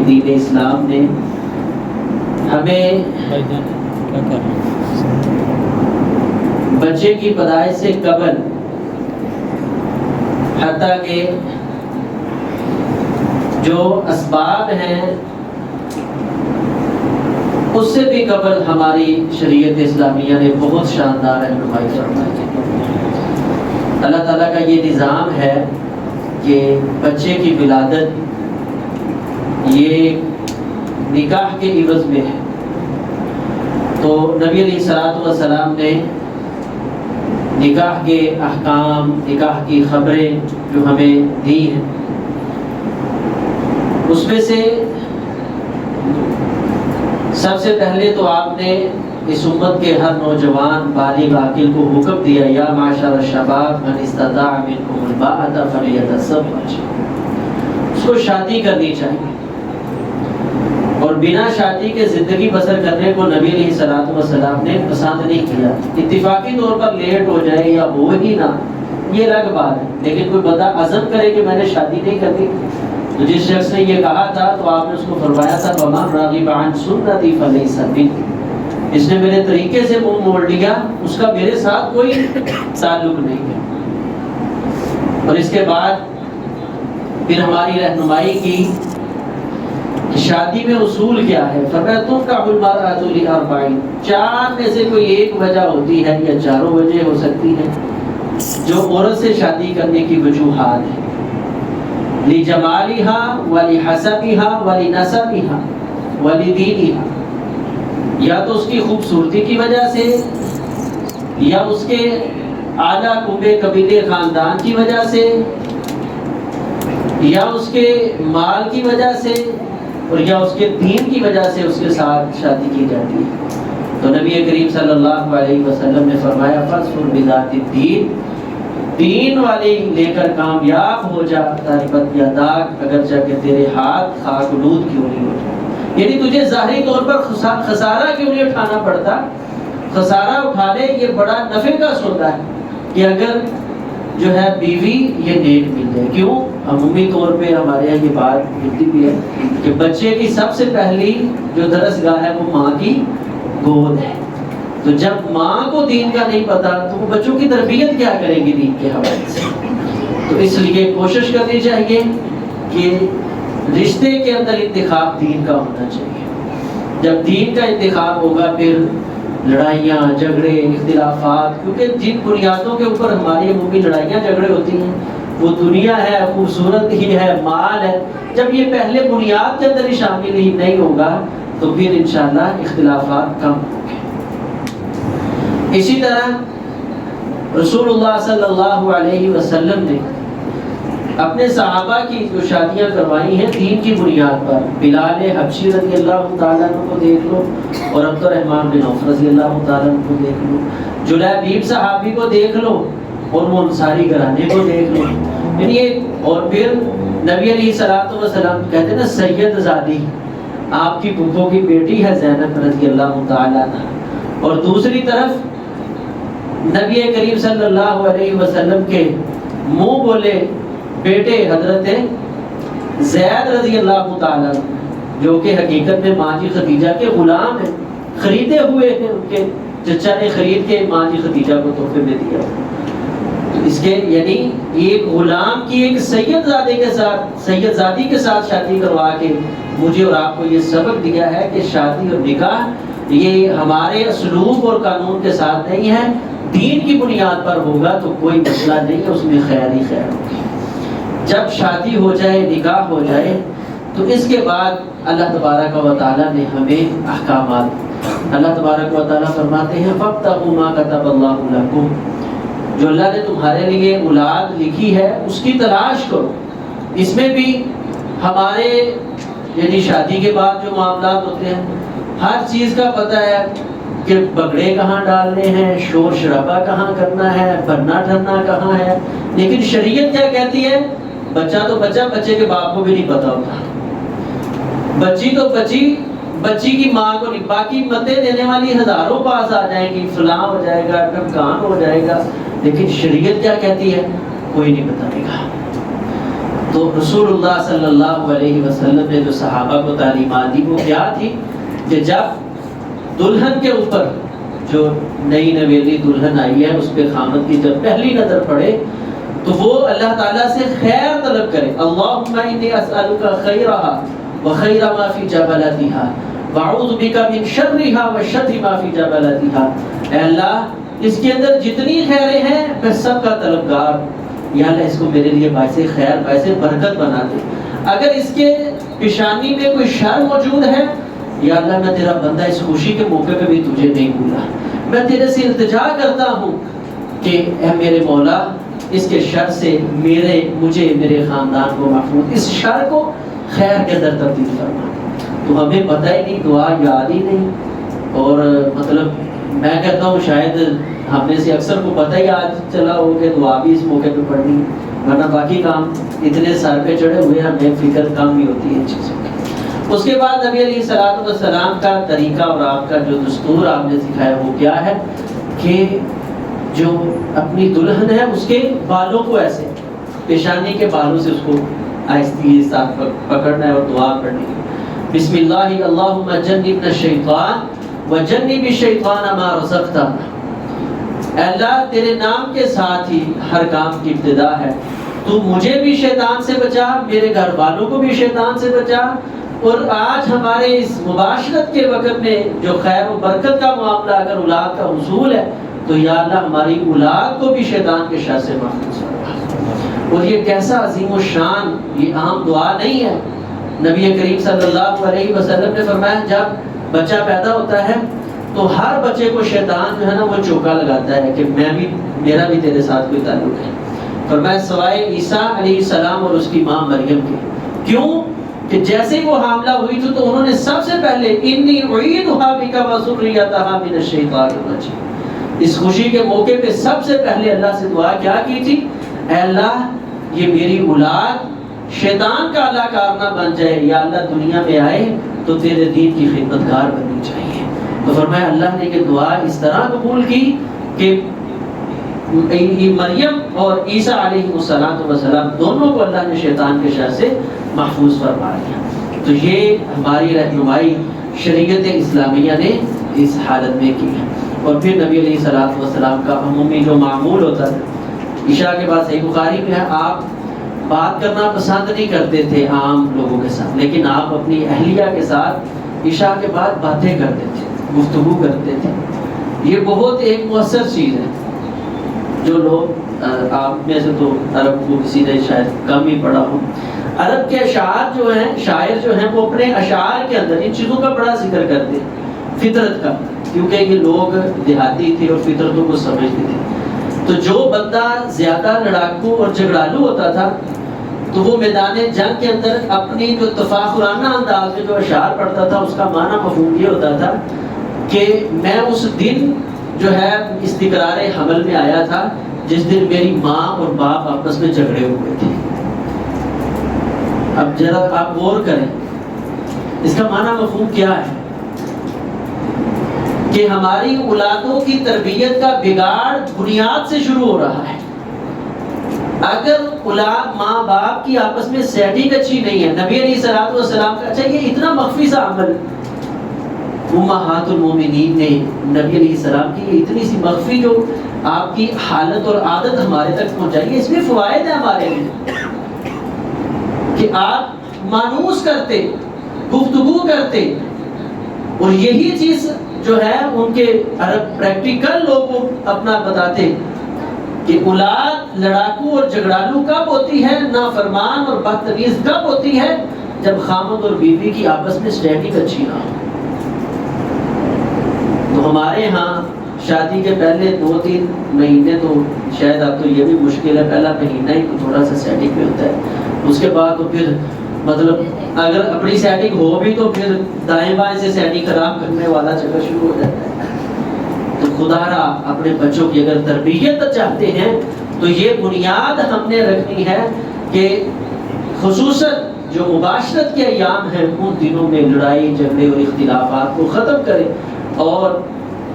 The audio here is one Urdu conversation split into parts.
دین اسلام نے ہمیں بچے کی پیدائش سے قبل حتیٰ کہ جو اسباب ہیں اس سے بھی قبل ہماری شریعت اسلامیہ نے بہت شاندار رہنمائی فرمائی ہے۔ اللہ تعالیٰ کا یہ نظام ہے کہ بچے کی ولادت یہ نکاح کے عوض میں ہے۔ تو نبی علیہ الصلوۃ والسلام نے نکاح کے احکام، نکاح کی خبریں جو ہمیں دی ہیں، اس میں سے سب سے پہلے تو آپ نے اس امت کے ہر نوجوان بالغ عاقل کو حکم دیا، یا معشر الشباب من استطاع منکم الباءۃ فلیتزوج، اس کو شادی کرنی چاہیے، اور بنا شادی کے زندگی بسر کرنے کو نبی علیہ الصلوۃ والسلام نے پسند نہیں کیا۔ اتفاقی طور پر لیٹ ہو جائے یا ہو ہی نہ، یہ الگ بات ہے، لیکن کوئی بندہ عزم کرے کہ میں نے شادی نہیں کرنی، تو جس شخص نے یہ کہا تھا تو آپ نے اس کو فرمایا تھا وَمَن رَغِبَ عَن سُنَّتِي فَلَيْسَ مِنِّی، جس نے میرے طریقے سے منہ موڑ لیا اس کا میرے ساتھ کوئی تعلق نہیں ہے۔ اور اس کے بعد پھر ہماری رہنمائی کی کہ شادی میں اصول کیا ہے، فرمایا تُنْكَحُ الْمَرْأَةُ لِأَرْبَعٍ، چار میں سے کوئی ایک وجہ ہوتی ہے یا چاروں وجہ ہو سکتی ہے جو عورت سے شادی کرنے کی وجوہات ہیں، لِجَمَالِهَا وَلِحَسَبِهَا وَلِنَسَبِهَا وَلِدِينِهَا، یا تو اس کی خوبصورتی کی وجہ سے، یا اس کے اعلیٰ قوبے قبیلے خاندان کی وجہ سے، یا اس کے مال کی وجہ سے، اور یا اس کے دین کی وجہ سے اس کے ساتھ شادی کی جاتی ہے۔ تو نبی کریم صلی اللہ علیہ وسلم نے فرمایا فَاظْفَرْ بِذَاتِ الدِّینِ، دین والی لے کر کامیاب ہو جا، تاربت یا داغ اگرچہ کہ تیرے ہاتھ خاک آلود کیوں نہیں ہو جائے، یعنی تجھے ظاہری طور پر خسارہ کیوں نہیں اٹھانا پڑتا، خسارہ اٹھا لے، یہ بڑا نفع کا سودا ہے کہ اگر جو ہے بیوی یہ نیک مل جائے۔ کیوں؟ عمومی طور پہ ہمارے یہاں یہ بات ملتی بھی ہے کہ بچے کی سب سے پہلی جو درسگاہ ہے وہ ماں کی گود ہے، تو جب ماں کو دین کا نہیں پتا تو وہ بچوں کی تربیت کیا کرے گی دین کے حوالے سے۔ تو اس لیے کوشش کرنی چاہیے کہ رشتے کے اندر انتخاب دین کا ہونا چاہیے۔ جب دین کا انتخاب ہوگا پھر لڑائیاں، جھگڑے، اختلافات، کیونکہ جن بنیادوں کے اوپر ہماری عمومی لڑائیاں جھگڑے ہوتی ہیں وہ دنیا ہے، خوبصورت ہی ہے، مال ہے، جب یہ پہلے بنیاد کے اندر ہی شامل ہی نہیں ہوگا تو پھر انشاءاللہ اختلافات کم ہوں گے۔ اسی طرح رسول اللہ صلی اللہ علیہ وسلم نے اپنے صحابہ کی جو شادیاں کروائی ہیں دین کی بنیاد پر، بلال حبشی رضی اللہ تعالیٰ عنہ کو دیکھ لو، اور عبد الرحمن بن عوف رضی اللہ تعالیٰ عنہ کو دیکھ لو، جلیبیب صحابی کو دیکھ لو، اور وہ انصاری گھرانے کو دیکھ لو، یعنی اور پھر نبی علیہ الصلوۃ والسلام کہتے ہیں نا سید زادی، آپ کی پھپھو کی بیٹی ہے زینب رضی اللہ تعالیٰ عنہ، اور دوسری طرف نبی کریم صلی اللہ علیہ وسلم کے منہ بولے بیٹے حضرت زید رضی اللہ تعالیٰ جو کہ حقیقت میں ماں جی خدیجہ کے غلام ہیں، خریدے ہوئے ہیں، ان کے چچا نے خرید کے ماں جی خدیجہ کو تحفے میں دیا۔ تو اس کے یعنی ایک غلام کی ایک سید زادی کے ساتھ شادی کروا کے مجھے اور آپ کو یہ سبق دیا ہے کہ شادی اور نکاح یہ ہمارے اسلوب اور قانون کے ساتھ نہیں ہے، دین کی بنیاد پر ہوگا تو کوئی مسئلہ نہیں ہے، اس میں خیر ہی خیر ہوگی۔ جب شادی ہو جائے، نکاح ہو جائے، تو اس کے بعد اللہ تبارک و تعالیٰ نے ہمیں احکامات، اللہ تبارک و تعالیٰ فرماتے ہیں فَابْتَغُوا مَا كَتَبَ اللَّهُ لَكُمْ، جو اللہ نے تمہارے لیے اولاد لکھی ہے اس کی تلاش کرو۔ اس میں بھی ہمارے یعنی شادی کے بعد جو معاملات ہوتے ہیں ہر چیز کا پتہ ہے کہ بگڑے کہاں ڈالنے ہیں، شور شرابہ کہاں کرنا ہے، بننا ٹھننا کہاں ہے، لیکن شریعت کیا کہتی ہے؟ بچہ تو بچہ، بچے کے باپ کو بھی نہیں پتا ہوتا، بچی تو بچی کی ماں کو نہیں، باقی مدے دینے والی ہزاروں پاس آ جائیں گی، فلاں ہو جائے گا، ٹمکان ہو جائے گا، لیکن شریعت کیا کہتی ہے؟ کوئی نہیں بتائے گا۔ تو رسول اللہ صلی اللہ علیہ وسلم نے جو صحابہ کو تعلیمات دی وہ کیا تھی کہ جب دلہن کے اوپر جو نئی نویلی دلہن آئی ہے اس پہ خامد کی جب پہلی نظر پڑے تو وہ اللہ تعالیٰ سے خیر طلب کرے. اللہم انی اسألک خیرہا وخیر ما فی جبلتہا واعوذ بک من شرہا وشر ما فی جبلتہا. اے اللہ اس کے اندر جتنی خیریں ہیں میں سب کا طلبگار. یا اللہ اس کو میرے لیے باعث خیر باعث برکت بنا دے. اگر اس کے پیشانی میں کوئی شر موجود ہے یا اللہ میں تیرا بندہ اس خوشی کے موقع پہ بھی تجھے نہیں بھولا. میں تیرے سے التجا کرتا ہوں کہ اے میرے مولا اس کے شر سے مجھے میرے خاندان کو محفوظ، اس شر کو خیر کے اندر تبدیل فرما. تو ہمیں پتہ ہی نہیں، دعا یاد ہی نہیں. اور مطلب میں کہتا ہوں شاید ہم میں سے اکثر کو پتہ ہی آج چلا ہو کہ دعا بھی اس موقع پہ پڑھنی، ورنہ باقی کام اتنے سر پہ چڑھے ہوئے ہیں ہمیں فکر کم ہی ہوتی ہے ان چیزوں کی. اس کے بعد نبی علیہ الصلوۃ والسلام کا طریقہ اور آپ کا جو دستور آپ نے سکھایا وہ کیا ہے کہ جو اپنی دلہن ہے اس کے بالوں کو ایسے پیشانی کے بالوں سے اس کو آہستگی کے ساتھ پکڑنا ہے اور دعا پڑھنی ہے. بسم اللہ اللہم جنبنا الشیطان وجنب الشیطان ما رزقتنا. اے اللہ تیرے نام کے ساتھ ہی ہر کام کی ابتدا ہے. تو مجھے بھی شیطان سے بچا، میرے گھر والوں کو بھی شیطان سے بچا. اور آج ہمارے اس مباشرت کے وقت میں جو خیر و برکت کا معاملہ اگر اولاد کا حصول ہے تو یا اللہ ہماری اولاد کو بھی شیطان کے شر سے محفوظ فرما. اور یہ کیسا عظیم و شان، یہ عام دعا نہیں ہے. نبی کریم صلی اللہ علیہ وسلم نے فرمایا جب بچہ پیدا ہوتا ہے تو ہر بچے کو شیطان جو ہے نا وہ چوکا لگاتا ہے کہ میرا بھی تیرے ساتھ کوئی تعلق ہے. فرمایا سوائے عیسیٰ علیہ السلام اور اس کی ماں مریم کے. کیوں کہ جیسے وہ حاملہ ہوئی تھی تو انہوں نے سب سے پہلے انی اعیدھا بک وذریتھا من الشیطان الرجیم، اس خوشی کے موقع پہ سب سے پہلے اللہ سے دعا کیا کی تھی؟ اے اللہ یہ میری اولاد شیطان کا اللہ کار نہ بن جائے، یا اللہ دنیا میں آئے تو تیرے دین کی خدمت گار بننی چاہیے. تو فرمایا اللہ نے کہ دعا اس طرح قبول کی کہ مریم اور عیسیٰ علیہ السلام دونوں کو اللہ نے شیطان کے شر سے محفوظ فرما دیا. تو یہ ہماری رہنمائی شریعت اسلامیہ نے اس حالت میں کی ہے. اور پھر نبی علیہ الصلوۃ والسلام کا عمومی جو معمول ہوتا ہے عشاء کے بعد، صحیح بخاری میں ہے، آپ بات کرنا پسند نہیں کرتے تھے عام لوگوں کے ساتھ، لیکن آپ اپنی اہلیہ کے ساتھ عشاء کے بعد باتیں کرتے تھے، گفتگو کرتے تھے. یہ بہت ایک مؤثر چیز ہے. جو لوگ آپ میں سے تو عرب کو کسی نے شاید کم ہی پڑھا ہو، عرب کے اشعار جو ہیں، شاعر جو ہیں وہ اپنے اشعار کے اندر ان چیزوں کا بڑا ذکر کرتے ہیں، فطرت کا، کیونکہ یہ لوگ دیہاتی تھے اور فطرتوں کو سمجھتے تھے. تو جو بندہ زیادہ لڑاکو اور جھگڑالو ہوتا تھا تو وہ میدان جنگ کے اندر اپنی جو تفاخرانہ انداز میں جو اشعار پڑھتا تھا اس کا معنی مفہوم یہ ہوتا تھا کہ میں اس دن جو ہے استقرار حمل میں آیا تھا جس دن میری ماں اور باپ آپس میں جھگڑے ہوئے تھے. اب ذرا آپ غور کریں اس کا معنی مفہوم کیا ہے کہ ہماری اولادوں کی تربیت کا بگاڑ بنیاد سے شروع ہو رہا ہے. اگر اولاد ماں باپ کی آپس میں سیٹنگ اچھی نہیں ہے، نبی علیہ الصلوۃ والسلام کا اچھا یہ اتنا مخفی سا عمل امہات المومنین نے نبی علیہ السلام کی یہ اتنی سی مخفی جو آپ کی حالت اور عادت ہمارے تک پہنچائی، اس میں فوائد ہیں ہمارے لیے کہ آپ مانوس کرتے، گفتگو کرتے. اور یہی چیز جو ہے ان کے عرب پریکٹیکل لوگ کو اپنا بتاتے کہ اولاد لڑاکو اور جھگڑالو کب ہوتی ہے، نافرمان اور بدتمیز کب ہوتی ہے، جب خامد اور بیوی کی آپس میں اسٹیٹک اچھی نہ ہو. تو ہمارے ہاں شادی کے پہلے 2-3 مہینے تو شاید اب تو یہ بھی مشکل ہے، پہلا مہینہ ہی تو تھوڑا سا سیٹنگ میں ہوتا ہے. اس کے بعد تو پھر مطلب اگر اپنی سیٹنگ ہو بھی تو پھر دائیں بائیں سے سیٹنگ خراب کرنے والا چکر شروع ہو جاتا ہے. تو خدا را اپنے بچوں کی اگر تربیت چاہتے ہیں تو یہ بنیاد ہم نے رکھنی ہے کہ خصوصاً جو مباشرت کے ایام ہیں ان دنوں میں لڑائی جھگڑے اور اختلافات کو ختم کریں. اور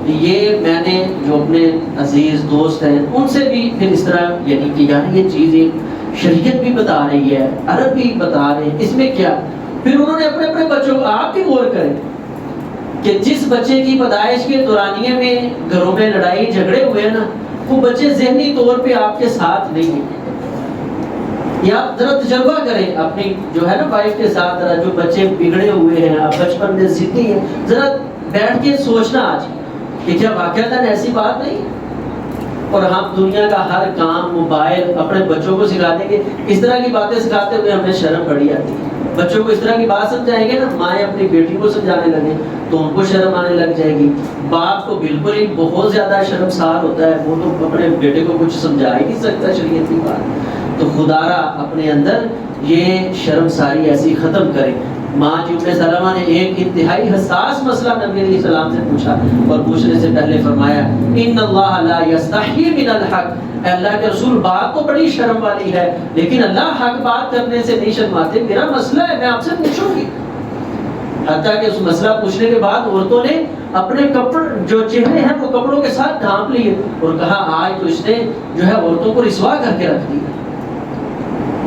یہ میں نے جو اپنے عزیز دوست ہیں ان سے بھی پھر اس طرح یعنی کہ یار یہ چیز شریعت بھی بتا رہی ہے، عرب بھی بتا رہے ہیں، اس میں کیا؟ پھر انہوں نے اپنے اپنے بچوں کو، آپ بھی غور کریں کہ جس بچے کی پیدائش کے دورانیے میں گھروں میں لڑائی جھگڑے ہوئے ہیں نا، وہ بچے ذہنی طور پہ آپ کے ساتھ نہیں ہیں. یا آپ ذرا تجربہ کریں اپنی جو ہے نا وائف کے ساتھ، ذرا جو بچے بگڑے ہوئے ہیں، اب بچپن میں ضدی ہیں، ذرا بیٹھ کے سوچنا آج کہ کیا واقعتاً ایسی بات نہیں؟ اور ہم دنیا کا ہر کام، موبائل، اپنے بچوں کو سکھاتے کہ اس طرح کی باتیں سکھاتے ہوئے ہمیں شرم پڑی آتی ہے. بچوں کو اس طرح کی بات سمجھائیں گے نا، مائیں اپنی بیٹی کو سمجھانے لگیں تو ان کو شرم آنے لگ جائے گی. باپ کو بالکل ہی بہت زیادہ شرمسار ہوتا ہے، وہ تو اپنے بیٹے کو کچھ سمجھا ہی نہیں سکتا شریعت کی بات. تو خدا را اپنے اندر یہ شرمساری ایسی ختم کرے. ماں ام سلمہ نے ایک انتہائی حساس مسئلہ نبی علیہ السلام سے پوچھا، اور پوچھنے سے پہلے فرمایا ان اللہ لا یستحی من الحق، اللہ کے رسول بات تو بڑی شرم والی ہے لیکن اللہ حق بات کرنے سے نہیں شرماتے، میرا مسئلہ ہے میں آپ سے پوچھوں گی. حتیٰ کہ اس مسئلہ پوچھنے کے بعد عورتوں نے اپنے کپڑے جو چہرے ہیں وہ کپڑوں کے ساتھ ڈھانپ لیے اور کہا آج تو اس نے جو ہے عورتوں کو رسوا کر کے رکھ دی.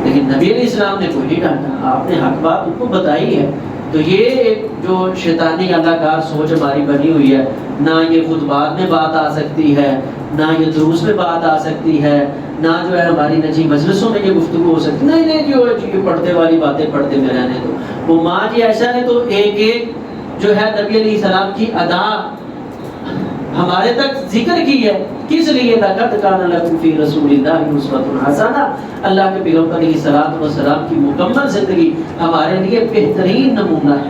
لیکن نبی علیہ السلام نے کوئی نہیں ڈانٹا، آپ نے حق بات ان کو بتائی ہے. تو یہ جو شیطانی اللہ کار سوچ ہماری بنی ہوئی ہے، نہ یہ خطبات میں بات آ سکتی ہے، نہ یہ دروس میں بات آ سکتی ہے، نہ جو ہے ہماری نجی مجلسوں میں یہ گفتگو ہو سکتی، نہیں نہیں جو یہ پڑھتے والی باتیں پڑھتے میں رہنے دو. وہ ماں جی عائشہ نے تو ایک ایک جو ہے نبی علیہ السلام کی ادا ہمارے تک ذکر کی ہے. کس لیے؟ لقد کان لکم فی رسول اللہ اسوۃ حسنہ، اللہ کے پیغمبر علیہ الصلوۃ والسلام کی مکمل زندگی ہمارے لیے بہترین نمونہ ہے.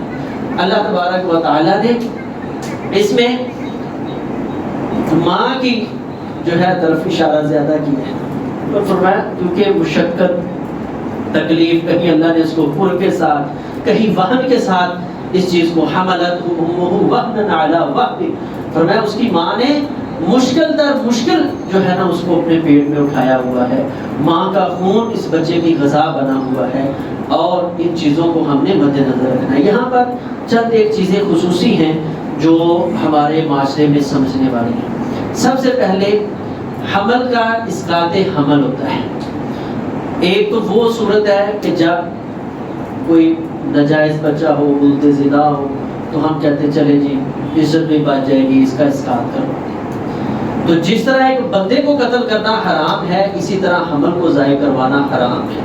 اللہ تبارک و تعالی نے اس میں ماں کی جو ہے طرف اشارہ زیادہ کیا ہے، اور فرمایا کیونکہ مشقت تکلیف، کہیں اللہ نے اس کو پر کے ساتھ، کہیں وہن کے ساتھ اس چیز کو حملت امہ وہنا علی وہن، فرمایا اس کی ماں نے مشکل در مشکل جو ہے نا اس کو اپنے پیٹ میں اٹھایا ہوا ہے. ماں کا خون اس بچے کی غذا بنا ہوا ہے، اور ان چیزوں کو ہم نے مد نظر رکھنا ہے. یہاں پر چند ایک چیزیں خصوصی ہیں جو ہمارے معاشرے میں سمجھنے والی ہیں. سب سے پہلے حمل کا اسقاط حمل ہوتا ہے. ایک تو وہ صورت ہے کہ جب کوئی ناجائز بچہ ہو، ولد زنا ہو، تو ہم کہتے ہیں چلے جی عزت بھی بچ جائے گی، اس کا اسقاط کروا دیں. تو جس طرح ایک بندے کو قتل کرنا حرام ہے، اسی طرح حمل کو ضائع کروانا حرام ہے.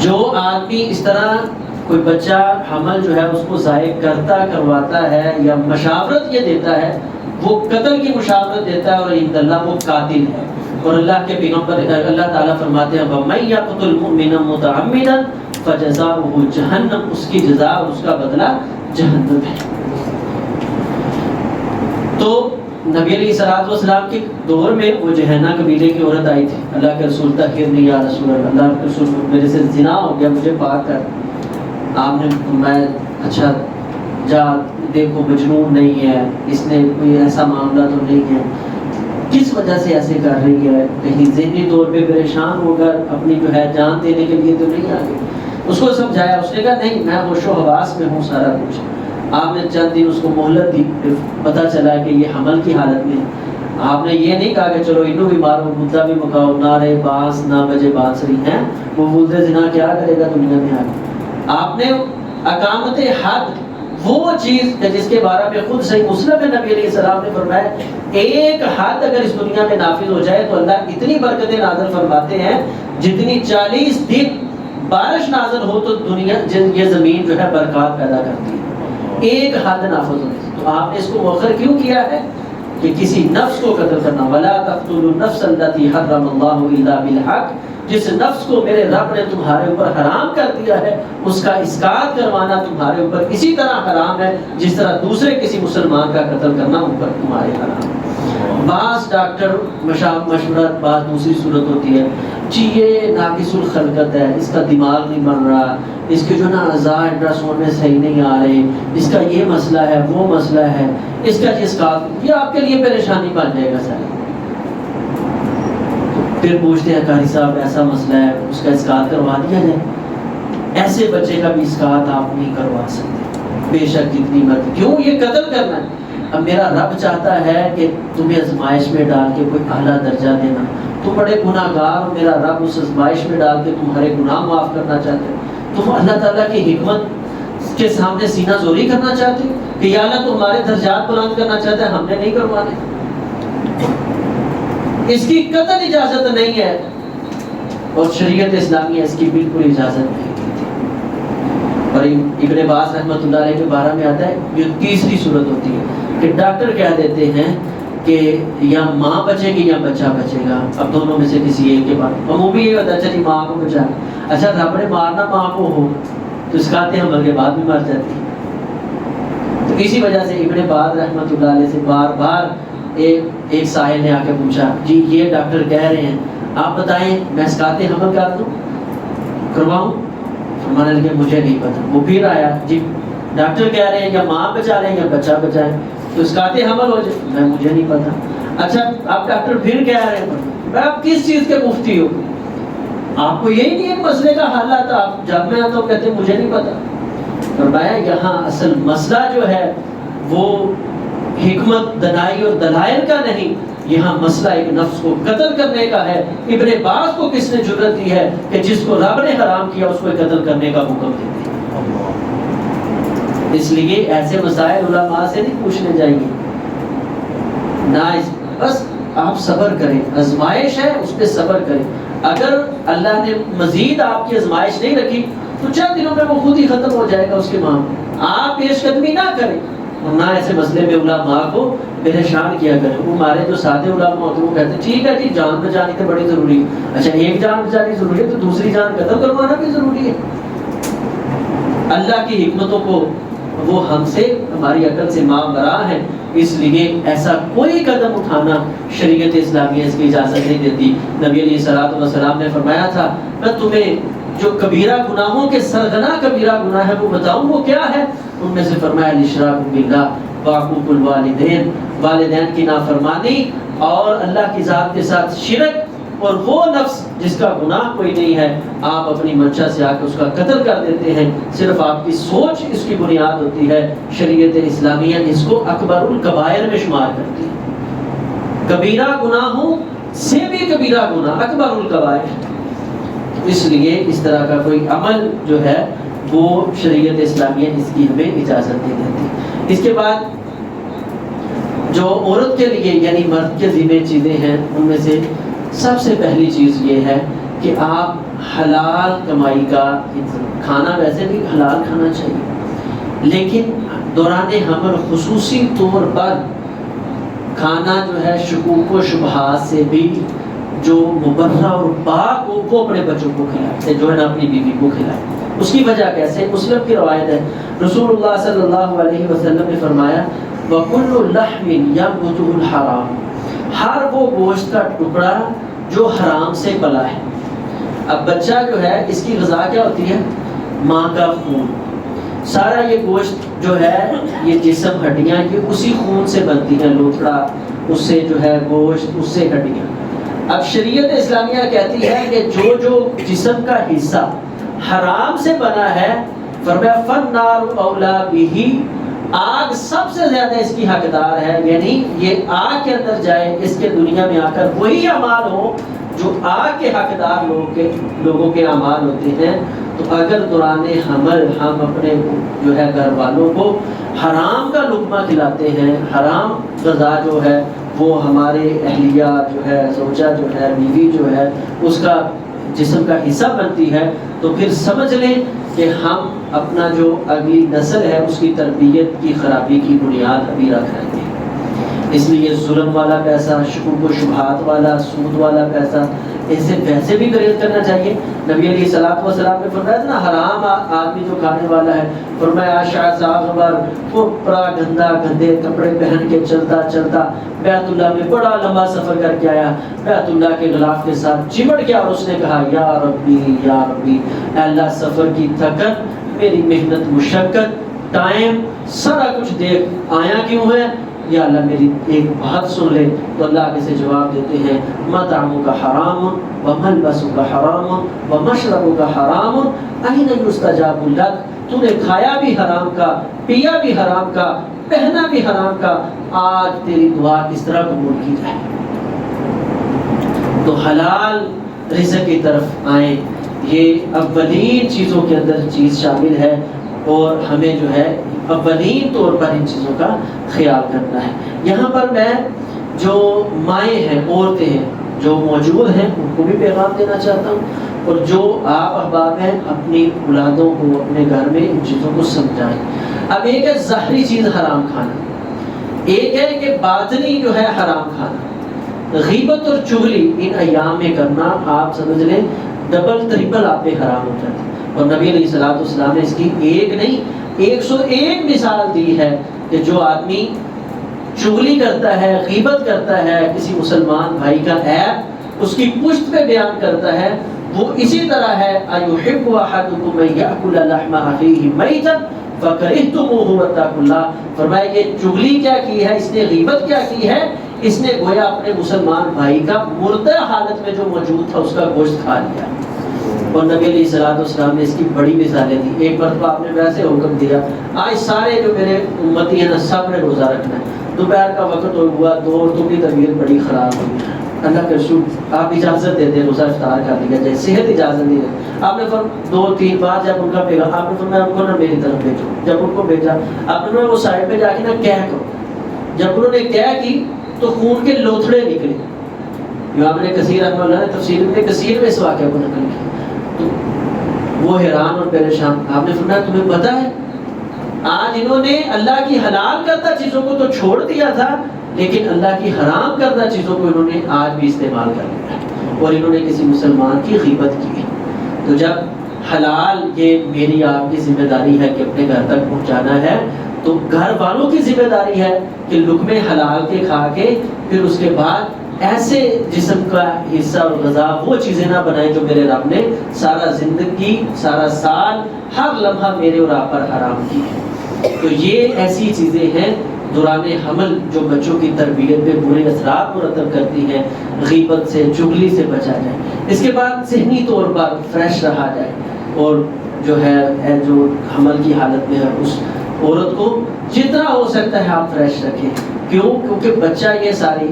جو آدمی اس طرح کوئی بچہ حمل جو ہے اس کو ضائع کرواتا ہے یا مشاورت یہ دیتا ہے، وہ قتل کی مشاورت دیتا ہے، اور عند اللہ وہ قاتل ہے. اور اللہ کے پیغمبر اللہ تعالیٰ فرماتے ہیں وَمَن يَقْتُلْ مُؤْمِنًا مُتَعَمِّدًا فَجَزَاؤُهُ جَهَنَّمُ، اس کی جزا اور اس کا بدلہ جہنم ہے. تو نبی علیہ الصلوۃ والسلام کے دور میں وہ جہنہ قبیلے کی عورت آئی تھی، اللہ کے رسول طہرنی یا رسول اللہ، اللہ کے رسول میرے سے زنا ہو گیا، مجھے پاک کر. آپ نے فرمایا اچھا جا دیکھو مجنون نہیں ہے، اس نے کوئی ایسا معاملہ تو نہیں ہے، کس وجہ سے ایسے کر رہی ہے، کہیں ذہنی طور پہ پریشان ہو کر اپنی جو ہے جان دینے کے لیے تو نہیں آ گئی. اس کو سمجھایا، اس نے کہا نہیں میں ہوش و حواس میں ہوں سارا کچھ. آپ نے چند دن اس کو مہلت دی، پتہ چلا کہ یہ حمل کی حالت میں. آپ نے یہ نہیں کہا کہ چلو انہوں بھی مارو، مدعا بھی مکاؤ، نہ رہے بانس نہ بجے بانسری ہیں، وہ ولد زنا کیا کرے گا دنیا میں آگے. آپ نے اقامت حد، وہ چیز جس کے بارے میں خود صحیح مسلم میں نبی علیہ السلام نے فرمایا ایک حد اگر اس دنیا میں نافذ ہو جائے تو اللہ اتنی برکتیں نازل فرماتے ہیں جتنی 40 دن بارش نازل ہو تو دنیا یہ زمین جو ہے برکات پیدا کرتی ہے، ایک حد نافذ ہونے سے. تو آپ نے اس کو مؤخر کیوں کیا ہے کہ کسی نفس کو قتل کرنا، وَلَا تَقْتُلُوا النَّفْسَ الَّتِي حَرَّمَ اللَّهُ إِلَّا بِالْحَقِّ، جس نفس کو میرے رب نے تمہارے اوپر حرام کر دیا ہے اس کا اسقاط کروانا تمہارے اوپر اسی طرح حرام ہے جس طرح دوسرے کسی مسلمان کا قتل کرنا اوپر تمہارے حرام ہے. بعض ڈاکٹر مشورت، بعض دوسری صورت ہوتی ہے جی یہ ناقص الخلقت ہے، اس کا دماغ نہیں بن رہا، اس کے جو نا اعضاء الٹراساؤنڈ میں صحیح نہیں آ رہے، اس کا یہ مسئلہ ہے وہ مسئلہ ہے، اس کا اسقاط، یہ آپ کے لیے پریشانی بن جائے گا سر. پھر پوچھتے ہیں قاری صاحب ایسا مسئلہ ہے اس کا اسقاط کروا دیا جائے. ایسے بچے کا بھی اسقاط آپ نہیں کروا سکتے بے شک جتنی مرضی. کیوں؟ یہ قتل کرنا ہے. اب میرا رب چاہتا ہے کہ تمہیں آزمائش میں ڈال کے کوئی اعلیٰ درجہ دینا، تم بڑے گناہ گار ہو، میرا رب اس آزمائش میں ڈال کے تمہارے گناہ معاف کرنا چاہتے ہو، تم اللہ تعالیٰ کی حکمت کے سامنے سینہ زوری کرنا چاہتے ہو کہ یا اللہ تو ہمارے درجات بلند کرنا چاہتے ہیں، ہم نے نہیں کروانے۔ اس کی قطعی اجازت نہیں ہے، اور شریعت اسلامیہ اس کی بالکل اجازت نہیں دیتی۔ اور ابن باز رحمۃ اللہ علیہ کے بارے میں آتا ہے، یہ تیسری صورت ہوتی ہے کہ ڈاکٹر کہہ دیتے ہیں کہ یا ماں بچے گی یا بچہ بچے گا، اب دونوں میں سے کسی ایک کے بعد، اور وہ بھی یہ ہوتا ہے اچھا جی ماں کو بچا، اچھا رب نے مارنا ماں کو ہو تو اس کا حمل کے بعد بھی مر جاتی ہے۔ تو اسی وجہ سے ابن باز رحمۃ اللہ علیہ سے بار بار ایک سائل نے آ کے پوچھا، جی یہ ڈاکٹر کہہ رہے ہیں، آپ بتائیں میں اسقاط حمل کر دوں، کرواؤں؟ فرمانے لگے مجھے نہیں پتا۔ وہ پھر آیا، جی ڈاکٹر کہہ رہے ہیں یا ماں بچا رہے ہیں یا بچہ بچائیں تو اسقاط حمل ہو جائے، میں مجھے نہیں پتا۔ اچھا آپ ڈاکٹر پھر کہہ رہے ہیں، میں آپ کس چیز کے مفتی ہو؟ آپ کو یہی نہیں ایک مسئلے کا حل آتا، آپ جب میں آتا ہوں کہتے ہیں مجھے نہیں پتا۔ فرمایا یہاں اصل مسئلہ جو ہے وہ حکمت دنائی اور دلائل کا نہیں، یہاں مسئلہ ایک نفس کو قتل کرنے کا ہے۔ ابن باز کو کس نے جرأت دی ہے کہ جس کو رب نے حرام کیا اس کو قتل کرنے کا حکم دے دیا؟ اس لیے ایسے مسائل علماء سے نہیں پوچھنے چاہیے، نہ بس آپ صبر کریں، آزمائش ہے اس پہ صبر کریں۔ اگر اللہ نے مزید آپ کی آزمائش نہیں رکھی تو چند دنوں میں وہ خود ہی ختم ہو جائے گا اس کے معاملے۔ آپ پیش قدمی نہ کریں اور نہ ایسے مسئلے میں علماء کو پریشان کیا کریں۔ وہ ہمارے جو سادے علماء ہوتے ہیں وہ کہتے ہیں ٹھیک ہے جی جان بچانی تو بڑی ضروری ہے، اچھا ایک جان بچانی ضروری ہے تو دوسری جان قتل کروانا بھی ضروری ہے۔ اللہ کی حکمتوں کو وہ ہم سے ہماری عقل سے ماورا ہے، اس لیے ایسا کوئی قدم اٹھانا شریعت اسلامیہ اس کی اجازت نہیں دیتی۔ نبی علیہ الصلوۃ والسلام نے فرمایا تھا میں تمہیں جو کبیرہ گناہوں کے سرغنہ کبیرہ گناہ ہے وہ بتاؤں وہ کیا ہے؟ ان میں سے فرمایا الاشراک باللہ وعقوق الوالدین، والدین کی نافرمانی اور اللہ کی ذات کے ساتھ شرک، اور وہ نفس جس کا گناہ کوئی نہیں ہے آپ اپنی منشا سے آ کے اس کا قتل کر دیتے ہیں، صرف آپ کی سوچ اس کی بنیاد ہوتی ہے۔ شریعت اسلامیہ اس کو اکبر الکبائر میں شمار کرتی ہے، کبیرہ گناہوں سے بھی کبیرہ گناہ اکبر الکبائر، اس لیے اس طرح کا کوئی عمل جو ہے وہ شریعت اسلامیہ اس کی ہمیں اجازت نہیں دیتی۔ اس کے بعد جو عورت کے لیے یعنی مرد کے ذمہ چیزیں ہیں ان میں سے سب سے پہلی چیز یہ ہے کہ آپ حلال کمائی کا کھانا، ویسے بھی حلال کھانا چاہیے لیکن دوران حمل خصوصی طور پر کھانا جو ہے شکوک و شبہات سے بھی جو مبرہ اور پاک ہو وہ اپنے بچوں کو کھلائے، جو ہے نا اپنی بیوی کو کھلائے۔ اس کی وجہ کیسے؟ مسلم کی روایت ہے، رسول اللہ صلی اللہ علیہ وسلم نے فرمایا وَكُلُّ لَحْمٍ يَنبُتُهُ الْحَرَامُ، ہر وہ گوشت کا ٹکڑا جو حرام سے پلا ہے۔ اب بچہ جو ہے اس کی غذا کیا ہوتی ہے؟ ماں کا خون، سارا یہ گوشت جو ہے یہ جسم ہڈیاں یہ اسی خون سے بنتی ہیں، لوتھڑا اس سے جو ہے گوشت اس سے ہڈیاں۔ اب شریعت اسلامیہ کہتی ہے کہ جو جسم کا حصہ حرام سے بنا ہے فرمایا فَالنَّارُ أَوْلَى بِهِ، آگ سب سے زیادہ اس کی حقدار ہے، یعنی یہ آگ کے اندر جائے، اس کے دنیا میں آ کر وہی اعمال ہو جو آگ کے حقدار لوگوں کے اعمال ہوتے ہیں۔ تو اگر دوران حمل ہم اپنے جو ہے گھر والوں کو حرام کا لقمہ کھلاتے ہیں، حرام غذا جو ہے وہ ہمارے اہلیہ جو ہے زوجہ جو ہے بیوی جو ہے اس کا جسم کا حصہ بنتی ہے، تو پھر سمجھ لیں کہ ہم اپنا جو اگلی نسل ہے اس کی تربیت کی خرابی کی بنیاد ابھی رکھ رہے ہیں۔ اس لیے ظلم والا پیسہ، شکوک و شبہات والا، سود والا پیسہ، اسے ویسے بھی گریز کرنا چاہیے۔ نبی علیہ الصلوۃ والسلام نے فرمایا تھا نا حرام آدمی جو کھانے والا ہے، فرمایا شاید غبر وہ بڑا گندے کپڑے پہن کے چلتا چلتا بیت اللہ میں بڑا لمبا سفر کر کے آیا، بیت اللہ کے غلاف کے ساتھ چمٹ گیا اور اس نے کہا یا ربی یا ربی، اے اللہ سفر کی تھکن، میری محنت مشقت، ٹائم سارا کچھ دیکھ آیا کیوں ہے، یا اللہ میری ایک بات سن لے۔ تو اللہ کیسے جواب دیتے ہیں مطعمک حرام وملبسک حرام ومشربک حرام این یستجاب لک، تو نے کھایا بھی حرام کا، پیا بھی حرام کا، پہنا بھی حرام کا، آج تیری دعا کس طرح قبول کی جائے؟ تو حلال رزق کی طرف آئیں، یہ اولین چیزوں کے اندر چیز شامل ہے، اور ہمیں جو ہے اولین طور پر ان چیزوں کا خیال کرنا ہے۔ یہاں پر میں جو مائیں ہیں، عورتیں ہیں جو موجود ہیں، ان کو بھی پیغام دینا چاہتا ہوں، اور جو آپ احباب ہیں اپنی اولادوں کو اپنے گھر میں ان چیزوں کو سمجھائیں۔ اب ایک ہے ظاہری چیز حرام کھانا، ایک ہے کہ باطنی جو ہے حرام کھانا۔ غیبت اور چغلی ان ایام میں کرنا آپ سمجھ لیں ڈبل ٹرپل آپ پہ حرام ہو جاتا ہے، اور نبی علیہ السلام نے اس کی ایک نہیں 101 مثال دی ہے کہ جو آدمی چغلی کرتا ہے، غیبت کرتا ہے، کسی مسلمان بھائی کا عیب اس کی پشت پہ بیان کرتا ہے، وہ اسی طرح ہے ایحب احدکم ان یاکل لحم اخیہ میتا فکرہتموہ واتقوا اللہ۔ فرمایا کہ چغلی کیا کی ہے، اس نے غیبت کیا کی ہے، اس نے گویا اپنے مسلمان بھائی کا مردہ حالت میں جو موجود تھا اس کا گوشت کھا لیا۔ اور نبی علیہ السلام نے اس کی بڑی مثالیں دی۔ ایک مرتبہ آپ نے ویسے حکم دیا، آج سارے جو میرے امتی ہیں نا سب نے روزہ رکھنا ہے، دوپہر کا وقت ہوا تو تم کی طبیعت بڑی خراب ہوئی، اللہ کا شکر آپ اجازت دے دیں روزہ افطار کر لیا جائے، صحت اجازت نہیں ہے۔ آپ نے 2-3 بار جب ان کا پیغام آپ نے فرمایا ان کو نا میری طرف بھیجو، جب ان کو بھیجا آپ نے وہ سائڈ پہ جا کے نا کہہ کرو، جب انہوں نے کہہ کی تو خون کے لوتھڑے نکلے۔ امام ابن کثیر رحمہ اللہ نے تفسیر ابن کثیر میں اس واقعے کو نقل کیا، تو وہ حیران اور پریشان۔ آپ نے فرمایا تمہیں پتہ ہے آج انہوں نے اللہ کی حلال کردہ چیزوں کو تو چھوڑ دیا تھا، لیکن اللہ کی حرام کردہ چیزوں کو انہوں نے آج بھی استعمال کر لیا، اور انہوں نے کسی مسلمان کی غیبت کی۔ تو جب حلال یہ میری آپ کی ذمہ داری ہے کہ اپنے گھر تک پہنچانا ہے، تو گھر والوں کی ذمہ داری ہے کہ لقمے حلال کے کھا کے پھر اس کے بعد ایسے جسم کا حصہ اور غذا وہ چیزیں نہ بنائیں جو میرے رب نے سارا زندگی سارا سال ہر لمحہ میرے اور آپ پر حرام کی ہے۔ تو یہ ایسی چیزیں ہیں دوران حمل جو بچوں کی تربیت پہ برے اثرات مرتب کرتی ہیں۔ غیبت سے چغلی سے بچا جائے، اس کے بعد ذہنی طور پر فریش رہا جائے، اور جو ہے جو حمل کی حالت میں ہے اس عورت کو جتنا ہو سکتا ہے آپ فریش رکھیں۔ کیوں؟ کیونکہ بچہ یہ ساری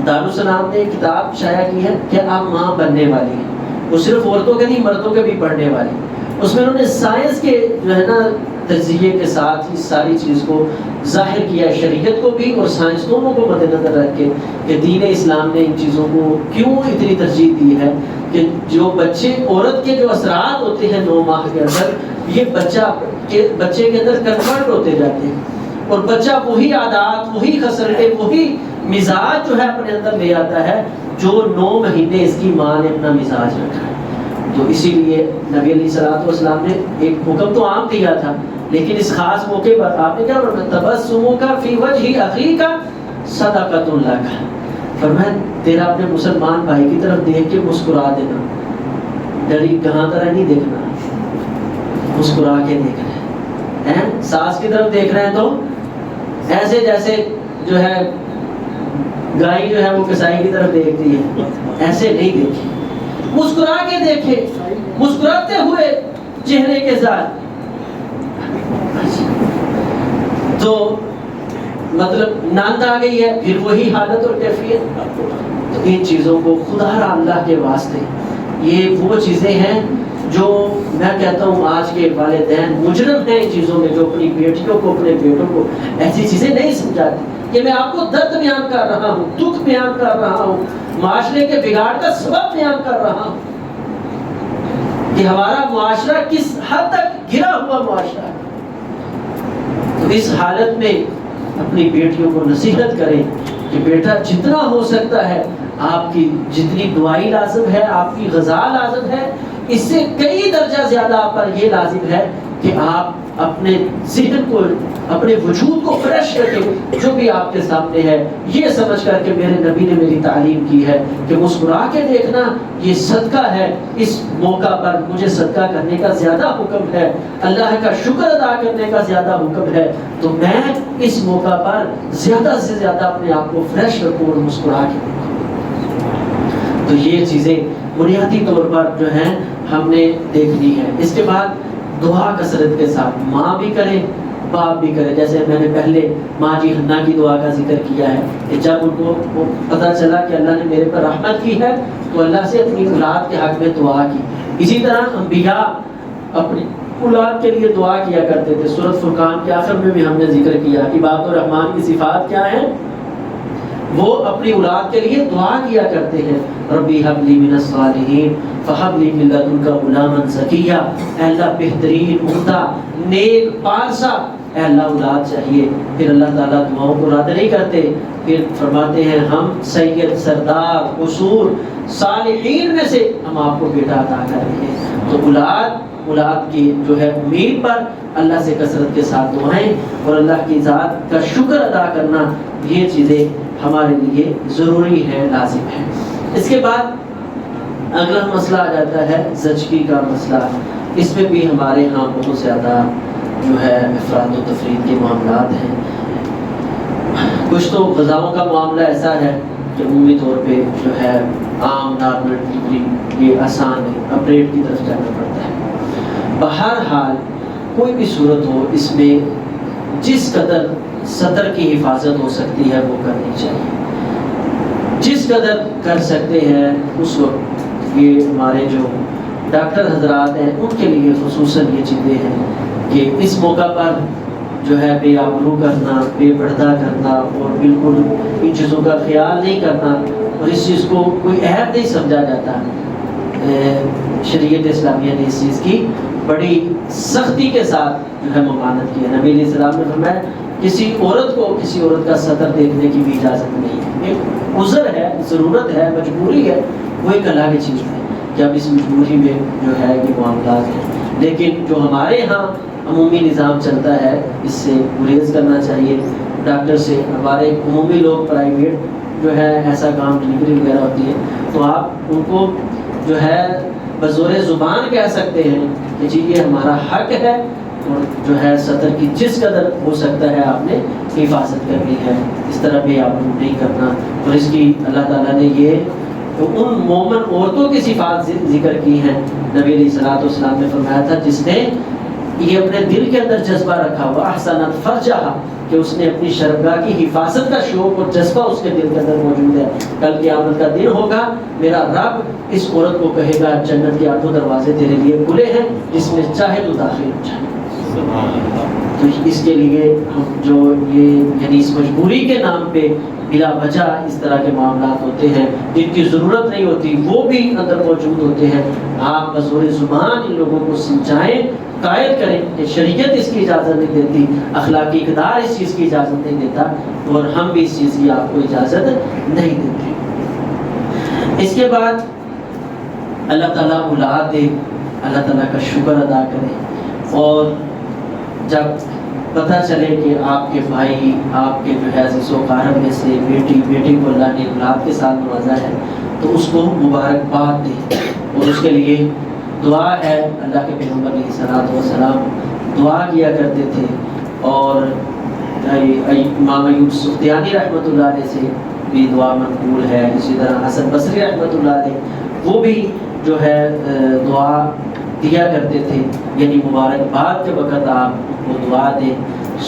دارالسلام نے کتاب شائع کی ہے کہ آپ ماں بننے والی ہیں، وہ صرف عورتوں کے نہیں مردوں کے بھی پڑھنے والی۔ اس میں انہوں نے سائنس کے جو ہے نا تجزیے کے ساتھ ہی ساری چیز کو ظاہر کیا ہے، شریعت کو بھی اور سائنس دونوں کو مد نظر رکھ کے، کہ دین اسلام نے ان چیزوں کو کیوں اتنی ترجیح دی ہے کہ جو بچے عورت کے جو اثرات ہوتے ہیں 9 ماہ کے اندر، یہ بچے کے اندر کنورٹ ہوتے جاتے ہیں، اور بچہ وہی عادات وہی خصلتیں وہی مزاج جو ہے اپنے اندر لے آتا ہے جو 9 مہینے اس کی ماں نے اپنا مزاج رکھا ہے۔ تو اسی لیے نبی علیہ السلام نے ایک حکم تو عام دیا تھا، لیکن اس خاص موقع پر آپ نے کیا فرمایا؟ تبسمک فی وجہ اخیک صدقۃ لک، فرمایا تیرا اپنے مسلمان بھائی کی طرف دیکھ کے مسکرا دینا، ڈری کہاں طرح نہیں دیکھنا، مسکرا کے دیکھنا ہے۔ ساس کی طرف دیکھ رہے ہیں تو ایسے جیسے جو ہے گائے جو ہے وہ کسائی کی طرف دیکھتی ہے، ایسے نہیں دیکھیں، مسکرا کے دیکھیں، مسکراتے ہوئے چہرے کے ساتھ۔ تو مطلب ناند آ گئی ہے، پھر وہی حالت اور کیفیت۔ تو ان چیزوں کو خدا را اللہ کے واسطے، یہ وہ چیزیں ہیں جو میں کہتا ہوں آج کے والدین مجرم ہیں ان چیزوں میں، جو اپنی بیٹیوں کو اپنے بیٹوں کو ایسی چیزیں نہیں سمجھاتے۔ کہ میں آپ کو درد بیان کر رہا ہوں، دکھ بیان کر رہا ہوں، معاشرے کے بگاڑ کا سبب بیان کر رہا ہوں کہ ہمارا معاشرہ کس حد تک گرا ہوا معاشرہ ہے۔ تو اس حالت میں اپنی بیٹیوں کو نصیحت کریں کہ بیٹا جتنا ہو سکتا ہے آپ کی جتنی دعائی لازم ہے، آپ کی غذا لازم ہے، اس سے کئی درجہ زیادہ آپ پر یہ لازم ہے کہ آپ اپنے ذہن کو اپنے وجود کو فریش رکھیں، جو بھی آپ کے سامنے ہے یہ سمجھ کر کہ میرے نبی نے میری تعلیم کی ہے کہ مسکرا کے دیکھنا یہ صدقہ ہے، اس موقع پر مجھے صدقہ کرنے کا زیادہ حکم ہے، اللہ کا شکر ادا کرنے کا زیادہ حکم ہے، تو میں اس موقع پر زیادہ سے زیادہ اپنے آپ کو فریش رکھوں اور مسکرا کے دیکھوں۔ تو یہ چیزیں بنیادی طور پر جو ہیں ہم نے دیکھنی ہے۔ اس کے بعد دعا کثرت کے ساتھ ماں بھی کرے، باپ بھی کرے. جیسے میں نے پہلے ماں جی حنا کی دعا کا ذکر کیا ہے کہ جب ان کو پتہ چلا کہ اللہ نے میرے پر رحمت کی ہے تو اللہ سے اپنی اولاد کے حق میں دعا کی. اسی طرح انبیاء اپنی اولاد کے لیے دعا کیا کرتے تھے. سورۃ فرقان کے آخر میں بھی ہم نے ذکر کیا کہ عباد الرحمن کی صفات کیا ہیں. وہ اپنی اولاد کے لیے دعا کیا کرتے ہیں, ربی حب لی من الصالحین فحب لی من لدنک غلاما زکیہ. اے اللہ بہترین عمدہ نیک پارسا اے اللہ اولاد چاہیے. پھر اللہ تعالیٰ دعاؤں کو رد نہیں کرتے, پھر فرماتے ہیں ہم سید سردار قصور صالحین میں سے ہم آپ کو بیٹا عطا کر رہے ہیں. تو اولاد کی جو ہے امید پر اللہ سے کثرت کے ساتھ دعائیں اور اللہ کی ذات کا شکر ادا کرنا, یہ چیزیں ہمارے لیے ضروری ہے, لازم ہے. اس کے بعد اگلا مسئلہ آ جاتا ہے زچگی کا مسئلہ. اس میں بھی ہمارے ہاں بہت زیادہ جو ہے افراد و تفرید کے معاملات ہیں. کچھ تو غذاؤں کا معاملہ ایسا ہے کہ عمومی طور پہ جو ہے عام نارمل ڈلیوری یہ آسان ہے, اپریٹ کی طرف جانا پڑتا ہے. بہرحال کوئی بھی صورت ہو, اس میں جس قدر سطر کی حفاظت ہو سکتی ہے وہ کرنی چاہیے. جس قدر کر سکتے ہیں اس وقت. یہ ہمارے جو ڈاکٹر حضرات ہیں ان کے لیے خصوصاً یہ چیزیں ہیں کہ اس موقع پر جو ہے بے آبرو کرنا, بے پردہ کرنا اور بالکل ان چیزوں کا خیال نہیں کرنا, اور اس چیز کو کوئی عیب نہیں سمجھا جاتا. شریعت اسلامیہ نے اس چیز کی بڑی سختی کے ساتھ جو ہے ممانعت کی ہے. نبی علیہ السلام نے فرمایا کسی عورت کو کسی عورت کا سطر دیکھنے کی بھی اجازت نہیں ہے. ایک عذر ہے, ضرورت ہے, مجبوری ہے, وہ ایک الگ چیز ہے کہ اب اس مجبوری میں جو ہے یہ معاملات ہیں. لیکن جو ہمارے ہاں عمومی نظام چلتا ہے اس سے گریز کرنا چاہیے. ڈاکٹر سے ہمارے عمومی لوگ پرائیویٹ جو ہے ایسا کام ڈلیوری وغیرہ ہوتی ہے تو آپ ان کو جو ہے بزور زبان کہہ سکتے ہیں کہ جی یہ ہمارا حق ہے اور جو ہے سطر کی جس قدر ہو سکتا ہے آپ نے حفاظت کرنی ہے. اس طرح بھی آپ کو نہیں کرنا. اور اس کی اللہ تعالیٰ نے یہ تو ان مومن عورتوں کی صفات ذکر کی ہیں. نبی علیہ الصلوۃ والسلام نے فرمایا تھا جس نے یہ اپنے دل کے اندر جذبہ رکھا ہوا احسنت فرجہا, کہ اس نے اپنی شرمگاہ کی حفاظت کا شوق اور جذبہ اس کے دل کے اندر موجود ہے. کل قیامت کا دن ہوگا, میرا رب اس عورت کو کہے گا جنت کے 8 دروازے تیرے لیے کھلے ہیں, جس میں چاہے تو داخل ہو جائے. تو اس کے لیے ہم جو یہ یعنی اس مجبوری کے نام پہ بلا وجہ اس طرح کے معاملات ہوتے ہیں جن کی ضرورت نہیں ہوتی وہ بھی اندر موجود ہوتے ہیں. آپ بزور زبان ان لوگوں کو سمجھائیں, قائل کریں کہ شریعت اس کی اجازت نہیں دیتی, اخلاقی اقدار اس چیز کی اجازت نہیں دیتا, اور ہم بھی اس چیز کی آپ کو اجازت نہیں دیتے. اس کے بعد اللہ تعالیٰ اولاد دے, اللہ تعالیٰ کا شکر ادا کرے. اور جب پتہ چلے کہ آپ کے بھائی, آپ کے جو ہے عزیز و اقارب میں سے بیٹی کو اللہ نے اولاد کے ساتھ نوازا ہے تو اس کو مبارکباد دیں. اور اس کے لیے دعا ہے. اللہ کے پیغمبر علیہ الصلوۃ والسلام دعا کیا کرتے تھے, اور امام ایوب سختیانی رحمۃ اللہ علیہ سے بھی دعا منقول ہے. اسی طرح حسن بصری رحمۃ اللہ علیہ وہ بھی جو ہے دعا دیا کرتے تھے, یعنی مبارکباد کے وقت آپ کو دعا دیں.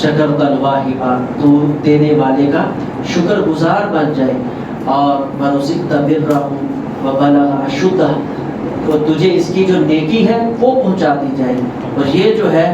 شکر الواہبہ, تو دینے والے کا شکر گزار بن جائے. اور ورزقت برہ وبلغ اشدہ, تو تجھے اس کی جو نیکی ہے وہ پہنچا دی جائے, اور یہ جو ہے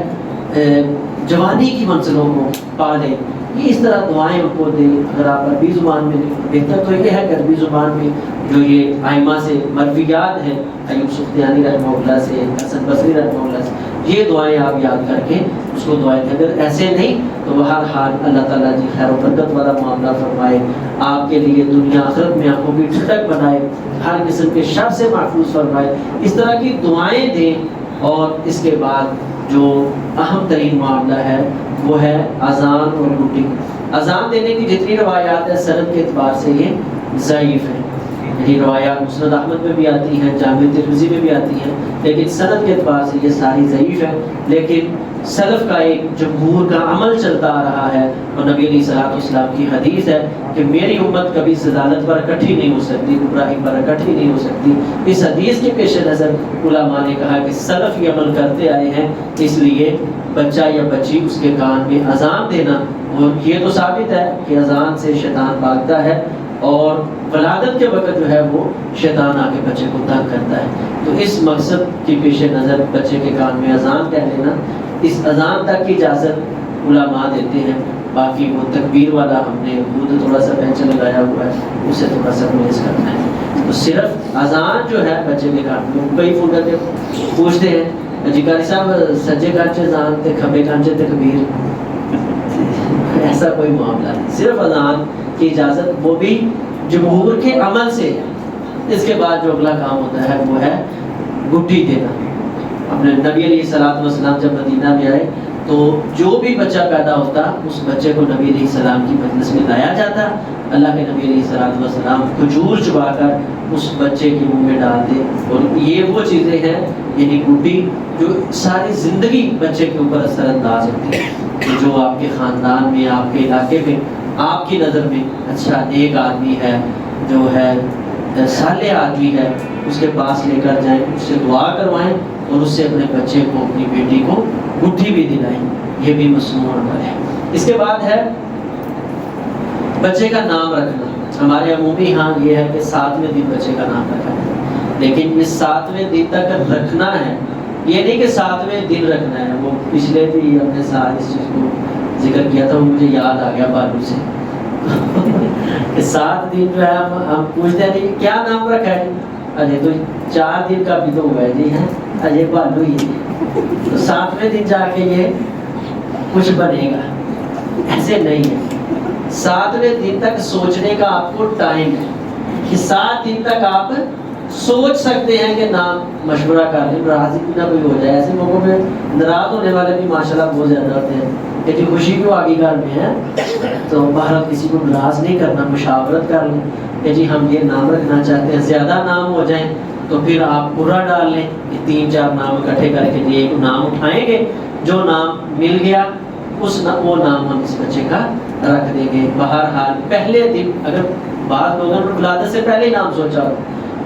جوانی کی منزلوں کو پالے. یہ اس طرح دعائیں ان کو دیں. اگر آپ عربی زبان میں, بہتر تو یہ ہے کہ عربی زبان میں جو یہ ائمہ سے مرویات ہیں, ایوب سختیانی رحمہ اللہ سے, حسن بصری رحمہ اللہ سے, یہ دعائیں آپ یاد کر کے اس کو دعائیں دیں. اگر ایسے نہیں تو بہرحال اللہ تعالیٰ جی خیر و برکت والا معاملہ فرمائے, آپ کے لیے دنیا آخرت میں آنکھوں کی ٹھنڈک بنائے, ہر قسم کے شر سے محفوظ فرمائے. اس طرح کی دعائیں دیں. اور اس کے بعد جو اہم ترین معاملہ ہے وہ ہے اذان اور روٹی. اذان دینے کی جتنی روایات ہے سند کے اعتبار سے یہ ضعیف ہے. یہ روایات مسند احمد میں بھی آتی ہیں، جامع ترمذی میں بھی آتی ہیں، لیکن سند کے اعتبار سے یہ ساری ضعیف ہے، لیکن سلف کا ایک جمہور کا عمل چلتا آ رہا ہے، اور نبی علیہ الصلوۃ والسلام کی حدیث ہے کہ میری امت کبھی ضلالت پر اکٹھی نہیں ہو سکتی، گمراہی پر اکٹھی نہیں ہو سکتی۔ اس حدیث کے پیش نظر علماء نے کہا کہ سلف یہ عمل کرتے آئے ہیں، اس لیے بچہ یا بچی اس کے کان میں اذان دینا، اور یہ تو ثابت ہے کہ اذان سے شیطان بھاگتا ہے، اور ولادت کے وقت جو ہے وہ شیطان آ کے بچے کو تنگ کرتا ہے۔ تو اس مقصد کے پیش نظر بچے کے کان میں اذان کہہ لینا، اس اذان تک کی اجازت علماء دیتے ہیں، باقی وہ تکبیر والا ہم نے خود تھوڑا سا بینچ لگایا ہوا ہے، اسے تھوڑا سا گریز کرنا ہے۔ تو صرف اذان جو ہے بچے کے کان میں، کئی فوٹے پوچھتے ہیں جی قاری صاحب سجے کانچے اذان تے کھبے کانچے تکبیر، ایسا کوئی معاملہ نہیں، صرف اذان کی اجازت وہ بھی جمہور کے عمل سے ہے۔ اس کے بعد جو اگلا کام ہوتا ہے وہ ہے گٹھی دینا۔ اپنے نبی علیہ الصلوۃ والسلام جب مدینہ میں آئے تو جو بھی بچہ پیدا ہوتا اس بچے کو نبی علیہ السلام کی مجلس میں لایا جاتا، اللہ کے نبی علیہ الصلوۃ والسلام کھجور چبا کر اس بچے کے منہ میں ڈال دے، اور یہ وہ چیزیں ہیں یعنی گٹھی جو ساری زندگی بچے کے اوپر اثر انداز ہوتی ہے، جو آپ کے خاندان میں، آپ کے علاقے میں، آپ کی نظر میں اچھا نیک آدمی ہے، جو ہے صالح آدمی ہے، اس کے پاس لے کر جائیں، اس سے دعا کروائیں، اور اس سے اپنے بچے کو، اپنی بیٹی کو گٹھی بھی دلائیں، یہ بھی مسنون عمل ہے۔ اس کے بعد ہے بچے کا نام رکھنا۔ ہمارے عمومی ہاں یہ ہے کہ 7ویں دن بچے کا نام رکھا ہے، لیکن اس 7ویں دن تک رکھنا ہے، یہ نہیں کہ 7ویں دن رکھنا ہے۔ وہ پچھلے بھی ہم نے ساتھ اس چیز کو ذکر کیا تھا، وہ مجھے یاد آ گیا بالو سے کہ 7 دن جو ہے ہم پوچھتے ہیں کہ کیا نام رکھا ہے، ارے تو 4 دن کا بھی تو ہوا ہے جی، ہے ارے بالو ہی ہے، تو 7ویں دن جا کے یہ کچھ بنے گا، ایسے نہیں ہے۔ 7ویں دن تک سوچنے کا آپ کو ٹائم ہے کہ 7 دن تک آپ سوچ سکتے ہیں کہ نام مشورہ کر لیں، ناراض نہ کوئی ہو جائے۔ ایسے موقعوں میں ناراض ہونے والے بھی ماشاءاللہ بہت زیادہ ہوتے ہیں کہ جی خوشی کیوں آگے گھر میں ہے، تو بہرحال کسی کو ناراض نہیں کرنا، مشاورت کر لیں کہ جی ہم یہ نام رکھنا چاہتے ہیں، زیادہ نام ہو جائیں تو پھر آپ پورا ڈال لیں کہ 3-4 نام اکٹھے کر کے ایک نام اٹھائیں گے، جو نام مل گیا وہ نام ہم اس بچے کا رکھ دیں گے۔ بہرحال پہلے دن، اگر بعض لوگوں نے ولادت سے پہلے ہی نام سوچا ہو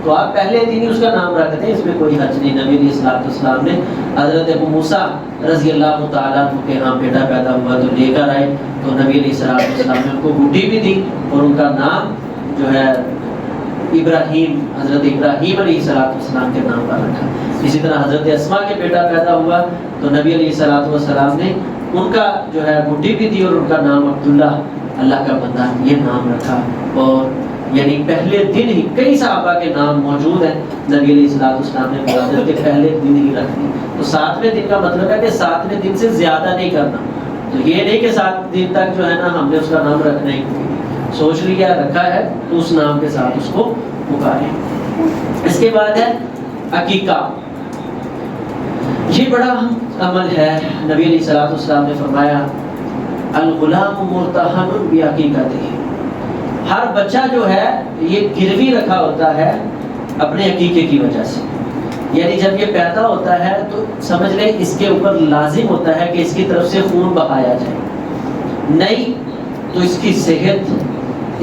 تو آپ پہلے دن ہی اس کا نام رکھ دیں، اس میں کوئی حرج نہیں۔ نبی علیہ الصلوۃ والسلام نے حضرت ابو موسیٰ رضی اللہ تعالیٰ عنہ کے ہاں بیٹا پیدا ہوا تو لے کر آئے، تو نبی علیہ الصلوۃ والسلام نے ان کو گٹھی بھی دی، اور ان کا نام جو ہے ابراہیم، حضرت ابراہیم علیہ السلام کے نام پر رکھا۔ اسی طرح حضرت اسماء کے بیٹا پیدا ہوا تو نبی علیہ الصلوۃ والسلام نے ان کا جو ہے گٹھی بھی دی، اور ان کا نام عبداللہ، اللہ کا بندہ، یہ نام رکھا۔ اور یعنی پہلے دن ہی کئی صحابہ کے نام موجود ہیں، نبی علیہ الصلوۃ والسلام نے ولادت کے پہلے دن ہی رکھ دی۔ تو 7ویں دن کا مطلب ہے کہ 7ویں دن سے زیادہ نہیں کرنا، تو یہ نہیں کہ 7 دن تک جو ہے نا ہم نے اس کا نام رکھنا ہی سوچ لیا رکھا ہے تو اس نام کے ساتھ اس کو پکاریں۔ اس کے بعد ہے عقیقہ، یہ بڑا اہم عمل ہے۔ نبی علیہ الصلوۃ والسلام نے فرمایا الغلام مرتہن بعقیقتہ، ہر بچہ جو ہے یہ گروی رکھا ہوتا ہے اپنے عقیقے کی وجہ سے، یعنی جب یہ پیدا ہوتا ہے تو سمجھ لیں اس کے اوپر لازم ہوتا ہے کہ اس کی طرف سے خون بہایا جائے، نہیں تو اس کی صحت،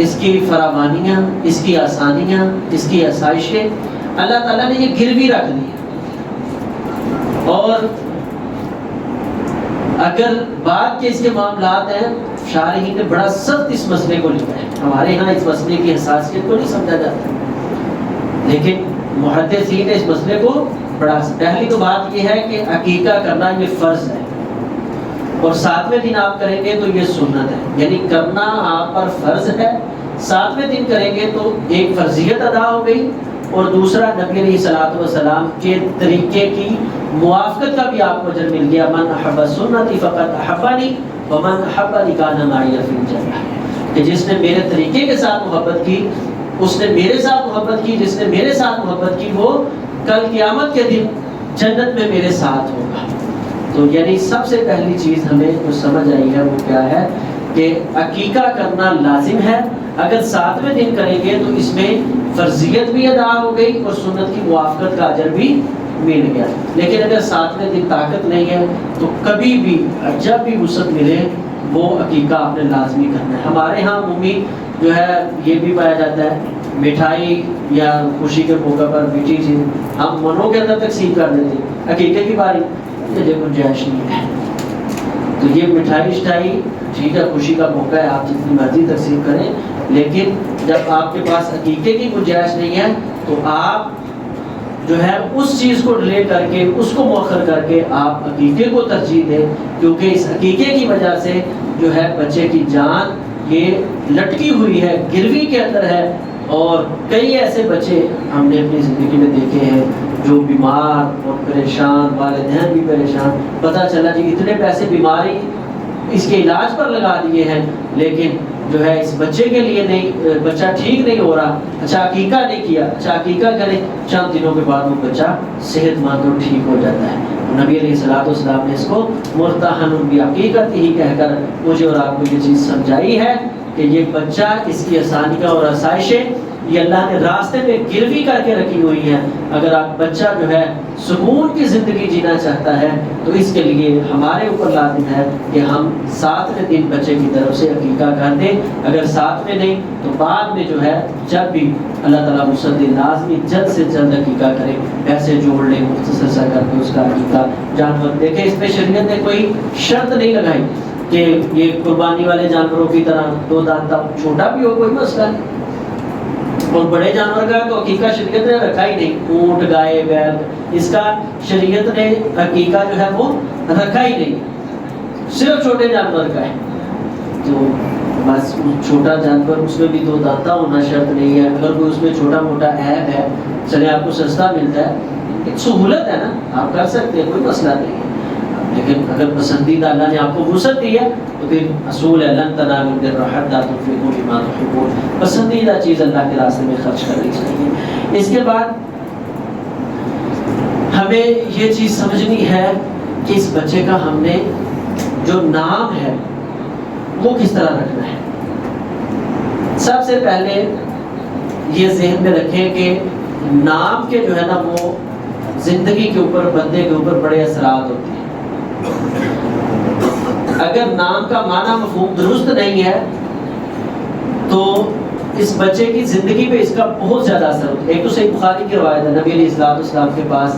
اس کی فراوانیاں، اس کی آسانیاں، اس کی آسائشیں اللہ تعالیٰ نے یہ گروی رکھ دی۔ اور اگر بات کے اس کے معاملات ہیں، شارحین نے بڑا سخت اس مسئلے کو لکھا ہے، ہمارے ہاں اس مسئلے کی حساسیت کو نہیں سمجھا جاتا، لیکن محدثین نے اس مسئلے کو بڑا، پہلی تو بات یہ ہے کہ عقیقہ کرنا یہ فرض ہے، اور 7ویں دن آپ کریں گے تو یہ سنت ہے، یعنی کرنا آپ پر فرض ہے، 7ویں دن کریں گے تو ایک فرضیت ادا ہو گئی، اور دوسرا نبی علیہ الصلوۃ والسلام کے طریقے کی موافقت کا بھی آپ کو اجر مل گیا۔ من احب سنتی فقط احبنی ومن احبنی کان معی فی الجنہ، کہ جس نے میرے طریقے کے ساتھ محبت کی اس نے میرے ساتھ محبت کی، جس نے میرے ساتھ محبت کی وہ کل قیامت کے دن جنت میں میرے ساتھ ہوگا۔ تو یعنی سب سے پہلی چیز ہمیں جو سمجھ آئی ہے وہ کیا ہے کہ عقیقہ کرنا لازم ہے۔ اگر 7ویں دن کریں گے تو اس میں فرضیت بھی ادا ہو گئی اور سنت کی موافقت کا اجر بھی مل گیا. لیکن اگر 7ویں دن طاقت نہیں ہے تو کبھی بھی جب بھی وسعت ملے وہ عقیقہ آپ نے لازمی کرنا ہے. ہمارے ہاں عمومی جو ہے یہ بھی پایا جاتا ہے مٹھائی یا خوشی کے موقع پر میٹھی چیز ہم منوں کے اندر تقسیم کر دیتے ہیں. عقیقے کی باری یہ گنجائش نہیں ہے. تو یہ مٹھائی شٹائی ٹھیک ہے خوشی کا موقع ہے آپ جتنی مرضی تقسیم کریں, لیکن جب آپ کے پاس عقیقے کی گنجائش نہیں ہے تو آپ جو ہے اس چیز کو ڈیلے کر کے اس کو مؤخر کر کے آپ عقیقے کو ترجیح دیں, کیونکہ اس عقیقے کی وجہ سے جو ہے بچے کی جان یہ لٹکی ہوئی ہے, گروی کے اندر ہے. اور کئی ایسے بچے ہم نے اپنی زندگی میں دیکھے ہیں جو بیمار اور پریشان, والدین بھی پریشان, پتہ چلا جی اتنے پیسے بیماری اس کے علاج پر لگا دیے ہیں لیکن جو ہے اس بچے کے لیے نہیں, بچہ ٹھیک نہیں ہو رہا, اچھا عقیقہ نہیں کیا, اچھا عقیقہ کریں, چند دنوں کے بعد وہ بچہ صحت مند اور ٹھیک ہو جاتا ہے. نبی علیہ الصلوۃ والسلام نے اس کو مرتہن بعقیقت ہی کہہ کر مجھے اور آپ کو یہ چیز سمجھائی ہے کہ یہ بچہ اس کی آسانیاں اور آسائشیں یہ اللہ نے راستے میں گروی کر کے رکھی ہوئی ہیں. اگر آپ بچہ جو ہے سکون کی زندگی جینا چاہتا ہے تو اس کے لیے ہمارے اوپر لازم ہے کہ ہم 7ویں دن بچے کی طرف سے عقیقہ کر دیں. اگر 7ویں نہیں تو بعد میں جو ہے جب بھی اللہ تعالیٰ وسعت لازمی جلد سے جلد عقیقہ کرے, پیسے جوڑ لیں مختصر سا کر کے اس کا عقیقہ جانور دیکھیں. اس میں شریعت نے کوئی شرط نہیں لگائی کہ یہ قربانی والے جانوروں کی طرح 2 دانتا چھوٹا بھی ہو کوئی مسئلہ نہیں, اور بڑے جانور کا تو عقیقہ شریعت نے رکھا ہی نہیں. اونٹ, گائے, بیل, اس کا شریعت نے عقیقہ جو ہے وہ رکھا ہی نہیں, صرف چھوٹے جانور کا ہے. تو بس چھوٹا جانور اس میں بھی 2 دانتا ہونا شرط نہیں ہے. اگر کوئی اس میں چھوٹا موٹا عیب ہے چلے آپ کو سستا ملتا ہے, ایک سہولت ہے نا, آپ کر سکتے ہیں, کوئی مسئلہ نہیں ہے. لیکن اگر پسندیدہ اللہ نے آپ کو وسعت دی ہے تو پھر اصول ہے لن تنالوا البر حتى تنفقوا مما تحبون, پسندیدہ چیز اللہ کے راستے میں خرچ کرنی چاہیے. اس کے بعد ہمیں یہ چیز سمجھنی ہے کہ اس بچے کا ہم نے جو نام ہے وہ کس طرح رکھنا ہے. سب سے پہلے یہ ذہن میں رکھیں کہ نام کے جو ہے نا وہ زندگی کے اوپر, بندے کے اوپر بڑے اثرات ہوتے ہیں. اگر نام کا معنی مفہوم درست نہیں ہے تو اس بچے کی زندگی پہ اس کا بہت زیادہ اثر ہوتا ہے. ایک تو صحیح بخاری کی روایت ہے, نبی علیہ الصلوۃ والسلام کے پاس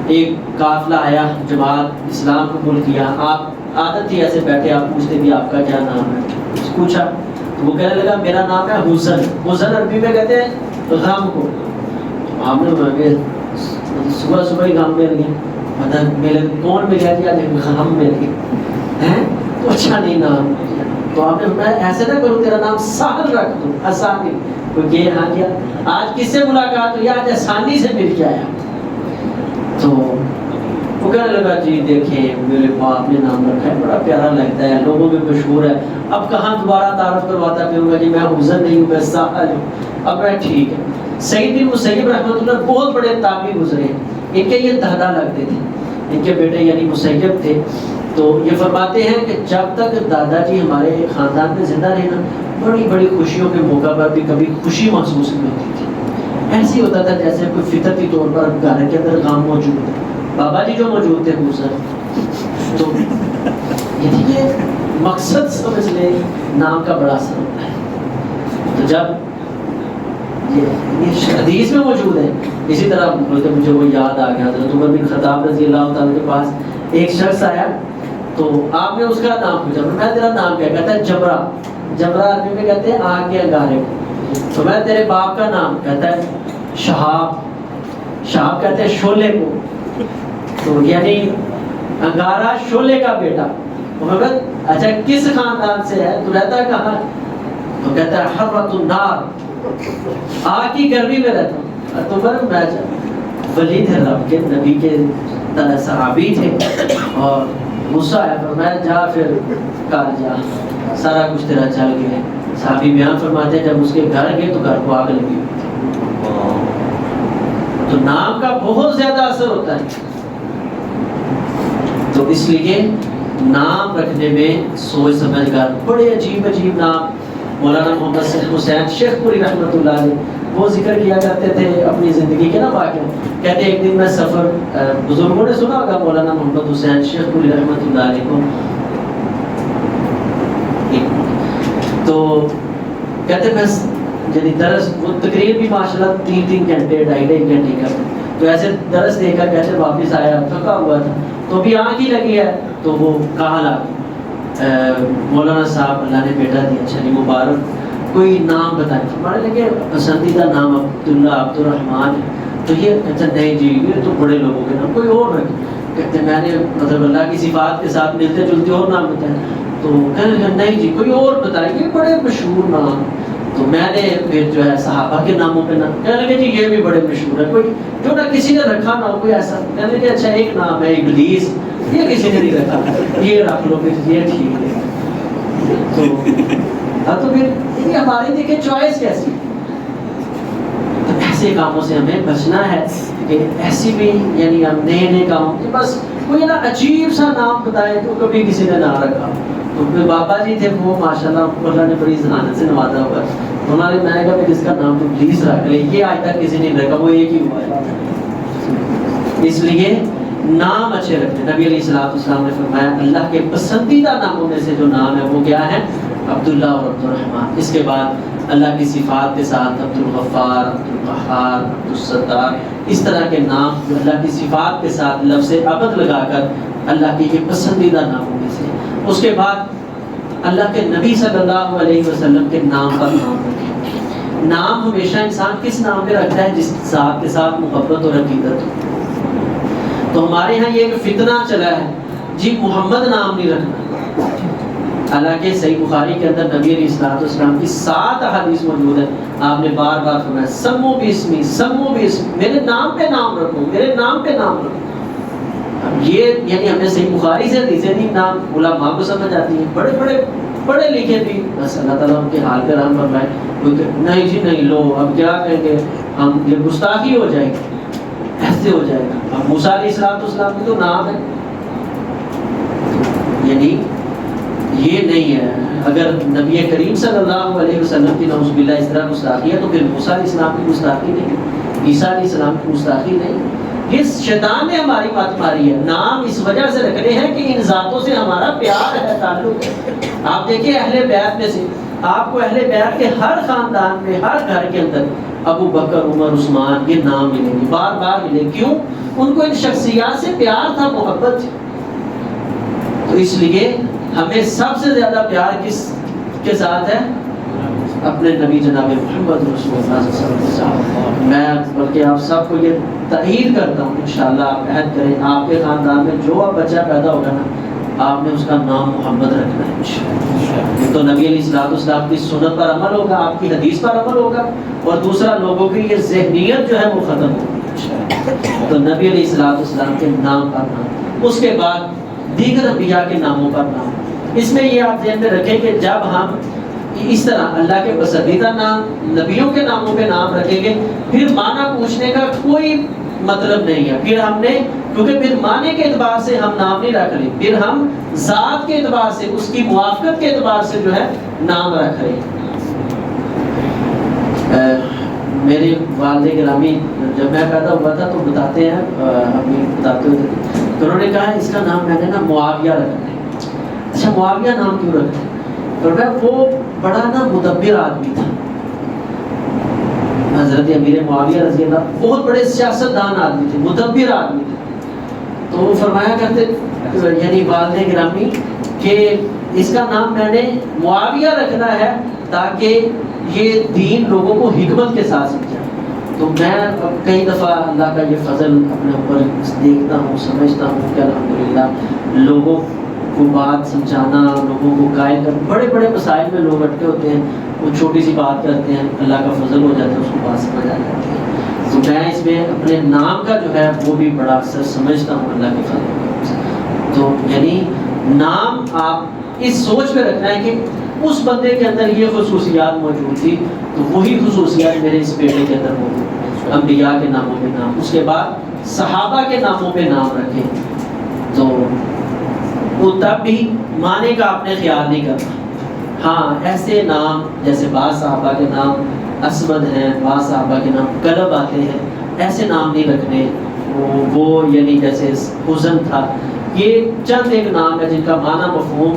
ایک قافلہ آیا, جماعت اسلام قبول کیا. آپ عادت تھی ایسے بیٹھے آپ پوچھتے بھی آپ کا کیا نام ہے, پوچھا تو وہ کہنے لگا میرا نام ہے حزن. حزن عربی میں کہتے ہیں غم کو. آپ نے صبح صبح ہی غم مل گیا, مطلب ملے کون مل گیا کہ غم مل گیا, تو اچھا نہیں نام. تو آپ نے میں ایسے نہ کروں تیرا نام سہل رکھ دوں, آسانی. کوئی یہ ہاں کیا آج کس سے ملاقات ہوئی, آج آسانی سے مل کے آیا. تو وہ کہنے لگا جی دیکھیں میرے باپ نے نام رکھا ہے, بڑا پیارا لگتا ہے, لوگوں میں مشہور ہے, اب کہاں دوبارہ تعارف کرواتا پھروں گا جی میں حزن نہیں ہوں, میں سہل ہوں. اب میں ٹھیک ہے. سعید بن مسیب رحمۃ اللہ بہت بڑے تابعی گزرے, ان کے یہ دادا لگتے تھے, ان کے بیٹے یعنی مسیب تھے. تو یہ فرماتے ہیں کہ جب تک دادا جی ہمارے خاندان میں زندہ رہے نا بڑی بڑی خوشیوں کے موقع پر بھی کبھی خوشی محسوس نہیں ہوتی تھی. ایسے ہی ہوتا تھا جیسے کوئی فطرتی طور پر گھر کے اندر غم موجود ہے. بابا جی جو موجود تھے حسن, تو یہ مقصد سمجھ لیں نام کا بڑا اثر ہوتا ہے. تو جب یہ حدیث میں موجود ہے, اسی طرح بولتے مجھے وہ یاد آ گیا, حضرت عمر بن خطاب رضی اللہ تعالیٰ کے پاس ایک شخص آیا تو آپ نے اس کا نام پوچھا, میں تیرا نام کیا, کہتا ہے جبرا. جبرا عربی میں کہتے ہیں آگ کے انگارے کو. تو میں تیرے باپ کا نام, کہتا ہے شہاب. شہاب کہتے ہیں شعلے کو, تو یعنی انگارہ شعلے کا بیٹا. تو میں کہتا اچھا کس خاندان سے ہے, تو رہتا کہاں, تو کہتا ہے حرۃ النار, آگ کی گرمی میں رہتا ہوں. تو میں ولی تھے رب کے, نبی کے صحابی تھے, اور غصہ آیا فرمایا جا پھر کار جا, سارا کچھ تیرا چل گیا. صحابی بیان فرماتے ہیں جب اس کے گھر گئے تو گھر کو آگ لگی. تو نام کا بہت زیادہ اثر ہوتا ہے. تو اس لیے نام رکھنے میں سوچ سمجھ کر, بڑے عجیب عجیب نام. مولانا محمد حسین شیخ پوری رحمۃ اللہ علیہ وہ ذکر کیا کرتے تھے اپنی زندگی کے نا واقعہ. کہتے ایک دن میں سفر، بزرگوں نے سنا ہوگا مولانا محمد حسین شیخ پوری رحمۃ اللہ علیہ کو، تو کہتے میں یعنی درس وہ تقریر بھی ماشاءاللہ 3 گھنٹے 2.5 گھنٹے کرتے، تو ایسے درس دے کر کہتے واپس آیا تھکا ہوا تھا، تو ابھی آنکھ ہی لگی ہے، تو وہ کہا لا مولانا صاحب اللہ نے بیٹا دیا، اچھا نہیں مبارک، کوئی نام بتائیں. ہمارے لگے پسندیدہ نام عبداللہ عبد الرحمان، تو یہ کہتے نہیں جی یہ تو بڑے لوگوں کے نام، کوئی اور رکھ. کہتے میں نے مطلب اللہ کی صفات کے ساتھ ملتے جلتے اور نام بتائیں، تو کہنے نہیں جی کوئی اور بتائیے بڑے مشہور نام. تو میں نے پھر جو ہے صحابہ کے ناموں پہ نام، کہنے لگے جی یہ بھی بڑے مشہور ہے، کوئی جو نہ کسی نے رکھا نہ ہو کوئی ایسا. کہنے لگے اچھا ایک نام ہے ابلیس، یہ کسی نے نہیں رکھا، یہ رکھ لو پھر یہ ٹھیک ہے. تو پھر یہ ہماری دیکھیں چوائس کیسی. تو ایسے کاموں سے ہمیں بچنا ہے کہ ایسی بھی یعنی ہم نئے کام کہ بس کوئی نا عجیب سا نام بتائے تو کبھی کسی نے نہ رکھا. تو پھر بابا جی تھے وہ ماشاءاللہ اللہ نے بڑی ذہانت سے نوازا ہوا، انہوں نے میں نے کہا پھر اس کا نام تو پلیز رکھ لے، یہ آج تک کسی نے رکھا، وہ ایک ہی ہوا ہے. اس لیے نام اچھے رکھتے. نبی علیہ السلام نے فرمایا اللہ کے پسندیدہ ناموں میں سے جو نام ہے وہ کیا ہے؟ عبداللہ اور عبد الرحمن. اس کے بعد اللہ کی صفات کے ساتھ عبد الغفار، عبد القہار، عبد الستار، اس طرح کے نام جو اللہ کی صفات کے ساتھ لفظ عبد لگا کر اللہ کے یہ پسندیدہ ناموں میں سے. اس کے بعد اللہ کے نبی صلی اللہ علیہ وسلم کے نام پر نام رکھیں. نام ہمیشہ انسان کس نام پہ رکھتا ہے؟ جس ذات کے ساتھ محبت اور عقیدت ہو. تو ہمارے ہاں یہ ایک فتنہ چلا ہے جی محمد نام نہیں رکھنا. حالانکہ صحیح بخاری کے اندر نبی علیہ السلام کی 7 احادیث موجود ہیں. آپ نے بار بار فرمایا سمو باسمی، سمو باسمی، میرے نام پہ نام رکھو، میرے نام پہ نام رکھو. اب یہ یعنی ہمیں صحیح بخاری سے حدیثیں نہیں، نام علماء کو سمجھ آتی ہیں، بڑے بڑے پڑھے لکھے بھی، بس اللہ تعالیٰ ان کے حال پہ رحم فرمائے. کوئی نہیں جی نہیں لو اب کیا کہیں گے ہم، یہ گستاخی ہو جائے گی، ایسے ہو جائے گا. اب موسیٰ علیہ السلام کی تو نام ہے، یعنی یہ نہیں ہے. اگر نبی کریم صلی اللہ علیہ وسلم کی نعوذ باللہ اس طرح گستاخی ہے تو پھر موسیٰ علیہ السلام کی گستاخی نہیں، عیسیٰ علیہ السلام کی گستاخی نہیں. یہ شیطان نے ہماری بات ماری ہے. نام اس وجہ سے رکھنے ہیں کہ ان ذاتوں سے ہمارا پیار ہے، تعلق ہے. آپ دیکھیں اہل بیت میں سے آپ کو اہل بیت کے ہر خاندان میں ہر گھر کے اندر ابو بکر، عمر، عثمان یہ نام ملیں گے، بار بار ملیں. کیوں؟ ان کو ان شخصیات سے پیار تھا، محبت تھی. تو اس لیے ہمیں سب سے زیادہ پیار کس کے ساتھ ہے؟ اپنے نبی جناب محمد رسول اللہ صلی اللہ علیہ وسلم. میں بلکہ آپ سب کو یہ تائید کرتا ہوں انشاءاللہ آپ عہد کریں، آپ کے خاندان میں جو بچہ پیدا ہوگا نا آپ نے اس کا نام محمد رکھنا ہے. تو نبی علیہ السلام کی سنت پر عمل ہوگا، آپ کی حدیث پر عمل ہوگا، اور دوسرا لوگوں کی یہ ذہنیت جو ہے وہ ختم ہوگی. تو نبی علیہ السلام کے نام پر نام. اس کے بعد دیگر انبیاء کے ناموں پر نام. اس میں یہ آپ ذہن میں رکھیں کہ جب ہم اس طرح اللہ کے پسندیدہ نام نبیوں کے ناموں پہ نام رکھیں گے پھر معنی پوچھنے کا کوئی مطلب نہیں ہے. پھر ہم نے کیونکہ پھر معنی کے اعتبار سے ہم نام نہیں رکھ رہے، پھر ہم ذات کے اعتبار سے اس کی موافقت کے اعتبار سے جو ہے نام رکھ رہے ہیں. میرے والد گرامی جب میں پیدا ہوا تھا تو بتاتے ہیں، ابھی بتاتے ہوئے تو انہوں نے کہا اس کا نام میں نے نا معاویہ رکھنا ہے. اچھا معاویہ نام کیوں رکھنا ہے؟ فرمایا وہ بڑا نا مدبر آدمی تھا. حضرت امیر معاویہ رضی اللہ بہت بڑے سیاست دان آدمی تھے، مدبر آدمی تھے. تو وہ فرمایا کرتے یعنی والد گرامی کہ اس کا نام میں نے معاویہ رکھنا ہے تاکہ یہ دین لوگوں کو حکمت کے ساتھ سمجھا. تو میں اب کئی دفعہ اللہ کا یہ فضل اپنے اوپر دیکھتا ہوں، سمجھتا ہوں کہ الحمدللہ لوگوں کو بات سمجھانا، لوگوں کو قائل کرنا، بڑے بڑے مسائل میں لوگ اٹکے ہوتے ہیں، وہ چھوٹی سی بات کرتے ہیں، اللہ کا فضل ہو جاتا ہے، اس کو بات سمجھ آ جاتی ہے. تو میں اس میں اپنے نام کا جو ہے وہ بھی بڑا اکثر سمجھتا ہوں اللہ کے فضل. تو یعنی نام آپ اس سوچ میں رکھنا ہے کہ اس بندے کے اندر یہ خصوصیات موجود تھی تو وہی خصوصیات میرے اس بیٹے کے اندر موجود. انبیاء کے ناموں پہ نام. اس کے بعد صحابہ کے ناموں پہ نام رکھیں. تو وہ تب بھی معنی کا آپ نے خیال نہیں کرنا. ہاں ایسے نام جیسے بعض صحابہ کے نام اسود ہیں، بعض صحابہ کے نام کلب آتے ہیں، ایسے نام نہیں رکھنے وہ یعنی جیسے حزن تھا. یہ چند ایک نام ہے جن کا معنی مفہوم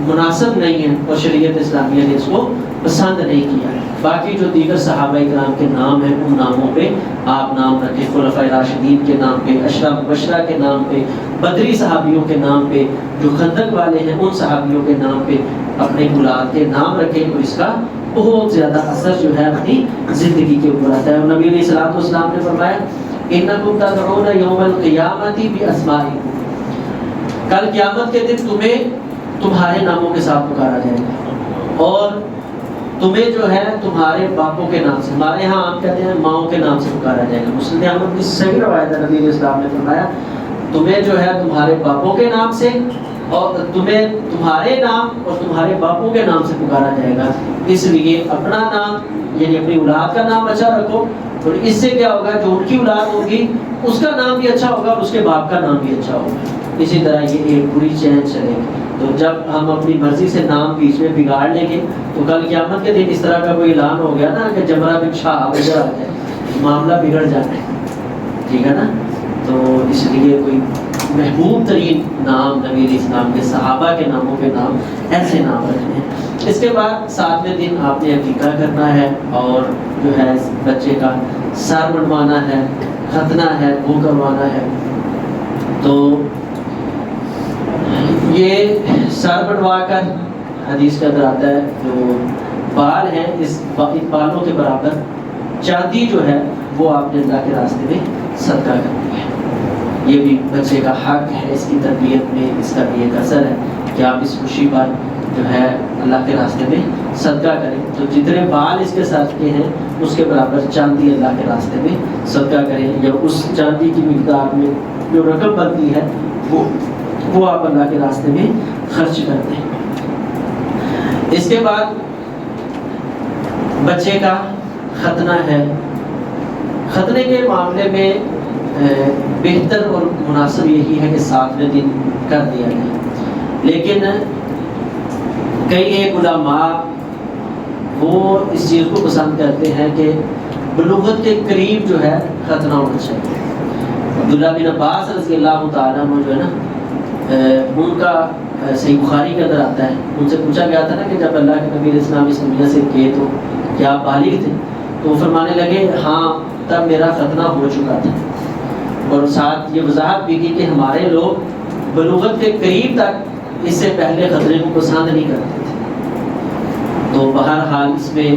مناسب نہیں ہے اور شریعت اسلامیہ نے اس کو پسند نہیں کیا. باقی جو دیگر صحابہ کرام کے نام ہیں ان ناموں پہ آپ نام رکھیں، خلفائے راشدین کے نام پہ، اشرا مبشرہ کے نام پہ، بدری صحابیوں کے نام پہ، جو خندق والے ہیں ان صحابیوں کے نام پہ اپنے اولاد کے نام رکھیں. اور اس کا بہت زیادہ اثر جو ہے اپنی زندگی کے اوپر آتا ہے. اور نبی علیہ الصلوۃ والسلام نے فرمایا انکم تدعون یوم القیامۃ باسمائکم، کل قیامت کے دن تمہیں تمہارے ناموں کے ساتھ پکارا جائے گا اور تمہیں جو ہے تمہارے باپوں کے نام سے، ہمارے ہاں آپ کہتے ہیں ماؤں کے نام سے پکارا جائے گا. مسلم احمد کی صحیح روایت ہے، نبی علیہ السلام نے فرمایا تمہیں جو ہے تمہارے باپوں کے نام سے اور تمہیں تمہارے نام اور تمہارے باپوں کے نام سے پکارا جائے گا. اس لیے اپنا نام یعنی اپنی اولاد کا نام اچھا رکھو، اور اس سے کیا ہوگا جو ان کی اولاد ہوگی اس کا نام بھی اچھا ہوگا اور اس کے باپ کا نام بھی اچھا ہوگا. اسی طرح یہ ایک پوری چین چلے گی. تو جب ہم اپنی مرضی سے نام بیچ میں بگاڑ لیں گے تو کل قیامت کے دن اس طرح کا کوئی اعلان ہو گیا نا کہ جمرہ بن شاہ ادھر آ جائے، معاملہ بگڑ جانا ہے، ٹھیک ہے نا. تو اس لیے کوئی محبوب ترین نام نبی علیہ السلام کے صحابہ کے ناموں کے نام ایسے نام رکھنے ہیں. اس کے بعد 7ویں دن آپ نے عقیقہ کرنا ہے اور جو ہے بچے کا سر بنوانا ہے، ختنہ ہے وہ کروانا ہے. تو یہ سر بنوا کر حدیث کے اندر آتا ہے جو بال ہیں اس بالوں کے برابر چاندی جو ہے وہ آپ نے اللہ کے راستے میں صدقہ کرنی ہے. یہ بھی بچے کا حق ہے، اس کی تربیت میں اس کا بھی ایک اثر ہے کہ آپ اس خوشی پر جو ہے اللہ کے راستے میں صدقہ کریں. تو جتنے بال اس کے ساتھ کے ہیں اس کے برابر چاندی اللہ کے راستے میں صدقہ کریں، یا اس چاندی کی مقدار میں جو رقم بنتی ہے وہ آپ اللہ کے راستے میں خرچ کر دیں. اس کے بعد بچے کا ختنہ ہے. ختنے کے معاملے میں بہتر اور مناسب یہی ہے کہ 7ویں دن کر دیا جائے، لیکن کئی ایک علماء وہ اس چیز کو پسند کرتے ہیں کہ بلوغت کے قریب جو ہے ختنہ ہونا چاہیے. عبداللہ بن عباس رضی اللہ تعالیٰ عنہ جو ہے نا ان کا صحیح بخاری کے اندر آتا ہے، ان سے پوچھا گیا تھا نا کہ جب اللہ کے نبی علیہ السلام اس دنیا سے گئے تو کیا آپ بالغ تھے؟ تو وہ فرمانے لگے ہاں تب میرا ختنہ ہو چکا تھا. اور ساتھ یہ وضاحت بھی کی کہ ہمارے لوگ بلوغت کے قریب تک اس سے پہلے ختنے کو پسند نہیں کرتے تھے. تو بہرحال اس میں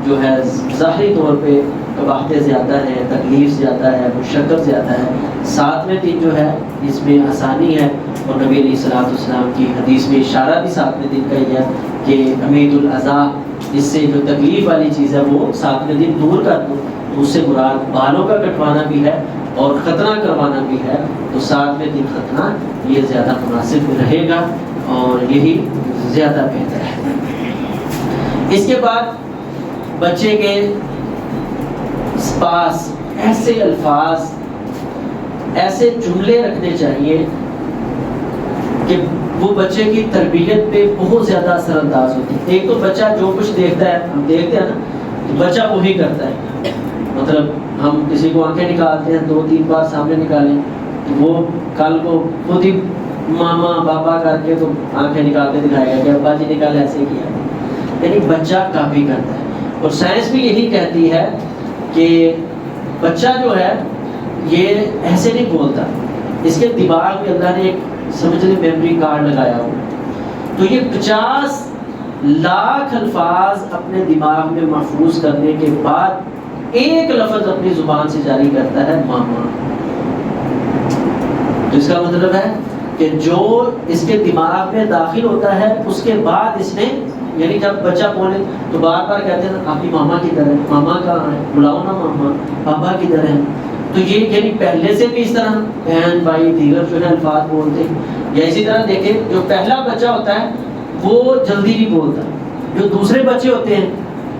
جو ہے ظاہری طور پہ قباحتیں زیادہ ہیں، تکلیف زیادہ ہے، مشقت زیادہ ہے. 7ویں دن جو ہے اس میں آسانی ہے، اور نبی علیہ الصلوۃ والسلام کی حدیث میں اشارہ بھی 7ویں دن کا ہی ہے کہ امید الاذی، اس سے جو تکلیف والی چیز ہے وہ 7ویں دن دور کر دو. اس سے مراد بالوں کا کٹوانا بھی ہے اور ختنہ کروانا بھی ہے. تو 7ویں دن ختنہ یہ زیادہ مناسب رہے گا اور یہی زیادہ بہتر ہے. اس کے بعد بچے کے پاس ایسے الفاظ ایسے جملے رکھنے چاہیے کہ وہ بچے کی تربیت پہ بہت زیادہ اثر انداز ہوتی ہے. ایک تو بچہ جو کچھ دیکھتا ہے، ہم دیکھتے ہیں نا تو بچہ وہی کرتا ہے. مطلب ہم کسی کو آنکھیں نکالتے ہیں 2-3 بار سامنے نکالیں تو وہ کل کو خود ہی ماما بابا کر کے تو آنکھیں نکال کے دکھائے گا کہ ابا جی نکال ایسے کیا. یعنی بچہ کاپی کرتا ہے. اور سائنس بھی یہی کہتی ہے کہ بچہ جو ہے یہ ایسے نہیں بولتا، اس کے دماغ میں اللہ نے ایک سمجھ لیں میموری کارڈ لگایا ہو. تو یہ 50 لاکھ الفاظ اپنے دماغ میں محفوظ کرنے کے بعد ایک لفظ اپنی زبان سے جاری کرتا ہے ماما. تو اس کا مطلب ہے کہ جو اس کے دماغ میں داخل ہوتا ہے اس کے بعد اس نے، یعنی جب بچہ بولے تو بار بار کہتے ہیں آپ کی ماما کدھر ہے، ماما کہاں ہے، بلاؤ نا ماما، پاپا کدھر ہے. تو یہ یعنی پہلے سے بھی اس طرح بہن بھائی دیگر جو ہے الفاظ بولتے ہیں. یا اسی طرح دیکھیں جو پہلا بچہ ہوتا ہے وہ جلدی نہیں بولتا، جو دوسرے بچے ہوتے ہیں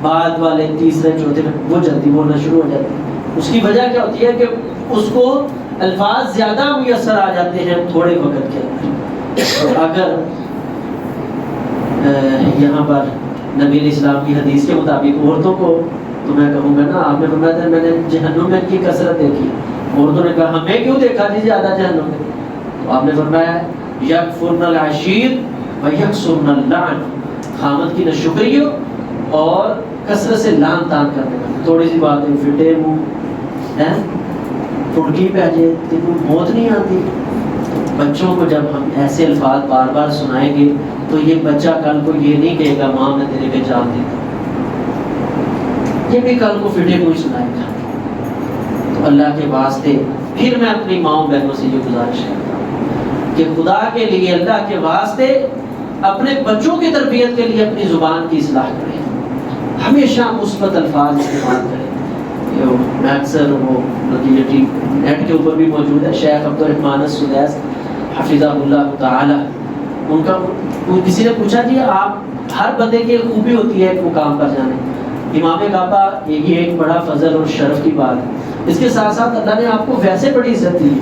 بعد والے تیسرے چوتھے میں وہ جلدی بولنا شروع ہو جاتے ہیں. اس کی وجہ کیا ہوتی ہے کہ اس کو الفاظ زیادہ میسر آ جاتے ہیں تھوڑے وقت کے اندر. اگر یہاں پر نبی علیہ السلام کی حدیث کے مطابق عورتوں کو تو میں کہوں گا نا آپ نے فرمایا تھا میں نے جہنم میں کی کثرت دیکھی. عورتوں نے کہا ہمیں کیوں دیکھا جی زیادہ جہنم میں؟ تو آپ نے فرمایا یکفرن العشیر ویکسرن اللعن، خامد کی ناشکری ہو اور کثرت سے لان تان کرنے کا. تھوڑی سی بات ہے فٹے منہ ٹڑکی پہ جائے تین موت نہیں آتی. بچوں کو جب ہم ایسے الفاظ بار بار سنائیں گے تو یہ بچہ کل کو یہ نہیں کہے گا ماں میں تیرے پہ جان دیتا، یہ بھی کل کو فٹے منہ سنائے گا. تو اللہ کے واسطے پھر میں اپنی ماؤں بہنوں سے یہ گزارش کرتا ہوں کہ خدا کے لیے اللہ کے واسطے اپنے بچوں کی تربیت کے لیے اپنی زبان کی اصلاح کریں، ہمیشہ مثبت الفاظ استعمال کریں. میں اکثر وہ نیٹ کے اوپر بھی موجود ہے شیخ عبدالرحمن السدیس حفظہ اللہ تعالی، ان کا کسی نے پوچھا جی آپ ہر بندے کی خوبی ہوتی ہے ایک مقام پر جانے، امام کعبہ یہ ایک بڑا فضل اور شرف کی بات ہے. اس کے ساتھ ساتھ اللہ نے آپ کو ویسے بڑی عزت دی ہے.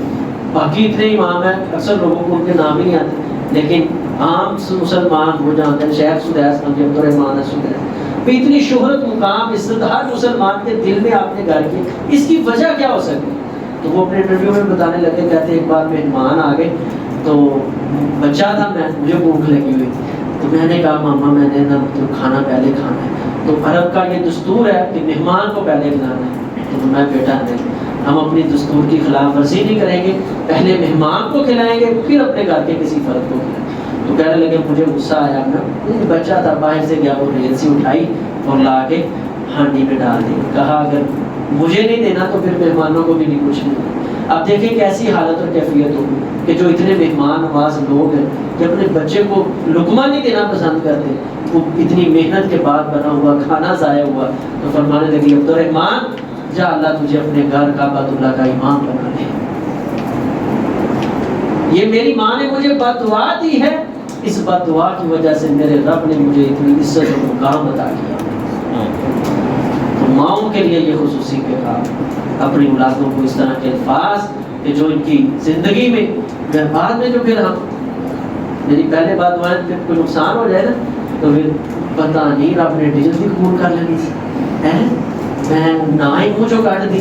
باقی اتنے امام ہیں اکثر لوگوں کو ان کے نام ہی نہیں آتے، لیکن عام مسلمان وہ جانتے ہیں شیخ سدیس عبدالرحمن السدیس. اتنی شہرت مقام عزت ہر مسلمان کے دل میں آپ نے گھر کی، اس کی وجہ کیا ہو سکتی؟ تو وہ اپنے انٹرویو میں بتانے لگے، کہتے ایک بار مہمان آ گئے تو بچہ تھا، مجھے بھوک لگی ہوئی تھی تو میں نے کہا ماما میں نے نا کھانا پہلے کھانا ہے. تو عرب کا یہ دستور ہے کہ مہمان کو پہلے کھلانا ہے. تو میں بیٹا نہیں، ہم اپنی دستور کی خلاف ورزی نہیں کریں گے، پہلے مہمان کو کھلائیں گے پھر اپنے گھر کے کسی فرد کو کھلائیں. تو کہنے لگے مجھے غصہ آیا، میں بچہ تھا باہر سے گیا، وہ ریل سی اٹھائی اور لا کے ہانڈی میں ڈال دی. کہا اگر مجھے نہیں دینا تو پھر مہمانوں کو بھی نہیں کچھ نہیں. اب دیکھیں کیسی حالت اور کیفیت ہوگی کہ جو اتنے مہمان نواز لوگ ہیں کہ اپنے بچے کو لقمہ نہیں دینا پسند کرتے، وہ اتنی محنت کے بعد بنا ہوا کھانا ضائع ہوا. تو فرمانے لگی عبدالرحمن جا اللہ تجھے اپنے گھر کعبۃ اللہ کا امام بنا لے. یہ میری ماں نے مجھے بد دعا دی ہے، اس بد دعا کی وجہ سے میرے رب نے مجھے اتنی عزت و مقام عطا کیا. تو ماؤں کے لیے یہ خصوصی پیغام، اپنی اولادوں کو اس طرح کے الفاظ کہ جو ان کی زندگی میں بعد میں جو پھر ہم میری پہلے بات ہوا ہے پھر کوئی نقصان ہو جائے نا تو پھر پتہ نہیں رب نے جلدی قبول کر لینی تھی، میں نہ ہی منہ جو کاٹ دی.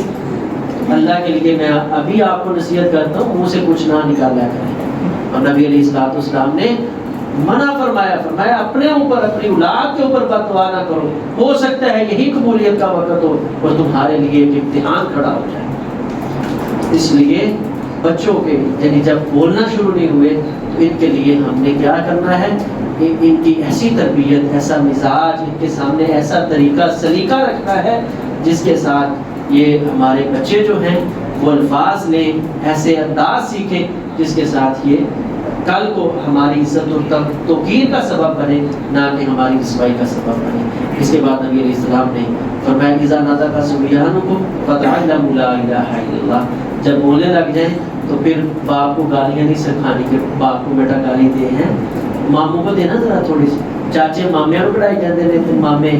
اللہ کے لیے میں ابھی آپ کو نصیحت کرتا ہوں منہ سے کچھ نہ نکالا کریں. اور نبی علیہ السلام نے منع فرمایا اپنے اوپر اپنی اولاد کے اوپر بد دعا نہ کرو، ہو سکتا ہے یہی قبولیت کا وقت ہو اور تمہارے لیے ایک امتحان کھڑا ہو جائے. اس لیے بچوں کے یعنی جب بولنا شروع نہیں ہوئے تو ان کے لیے ہم نے کیا کرنا ہے، ان کی ایسی تربیت، ایسا مزاج، ان کے سامنے ایسا طریقہ سلیقہ رکھنا ہے جس کے ساتھ یہ ہمارے بچے جو ہیں وہ الفاظ لیں، ایسے انداز سیکھیں جس کے ساتھ یہ کل کو ہماری عزت اور توقیر کا سبب بنے، نہ کہ ہماری رسوائی کا سبب بنے. اس کے بعد نبی علیہ السلام نے فرمایا اذا نطق صبیانکم فتعلموا لا الہ الا اللہ. جب بولنے لگ جائیں تو پھر باپ کو گالیاں نہیں سکھانی کہ باپ کو بیٹا گالی دے ہیں، ماموں کو دینا ذرا تھوڑی سی. چاچے مامیاں کو پڑھائی جاتے ہیں تو مامے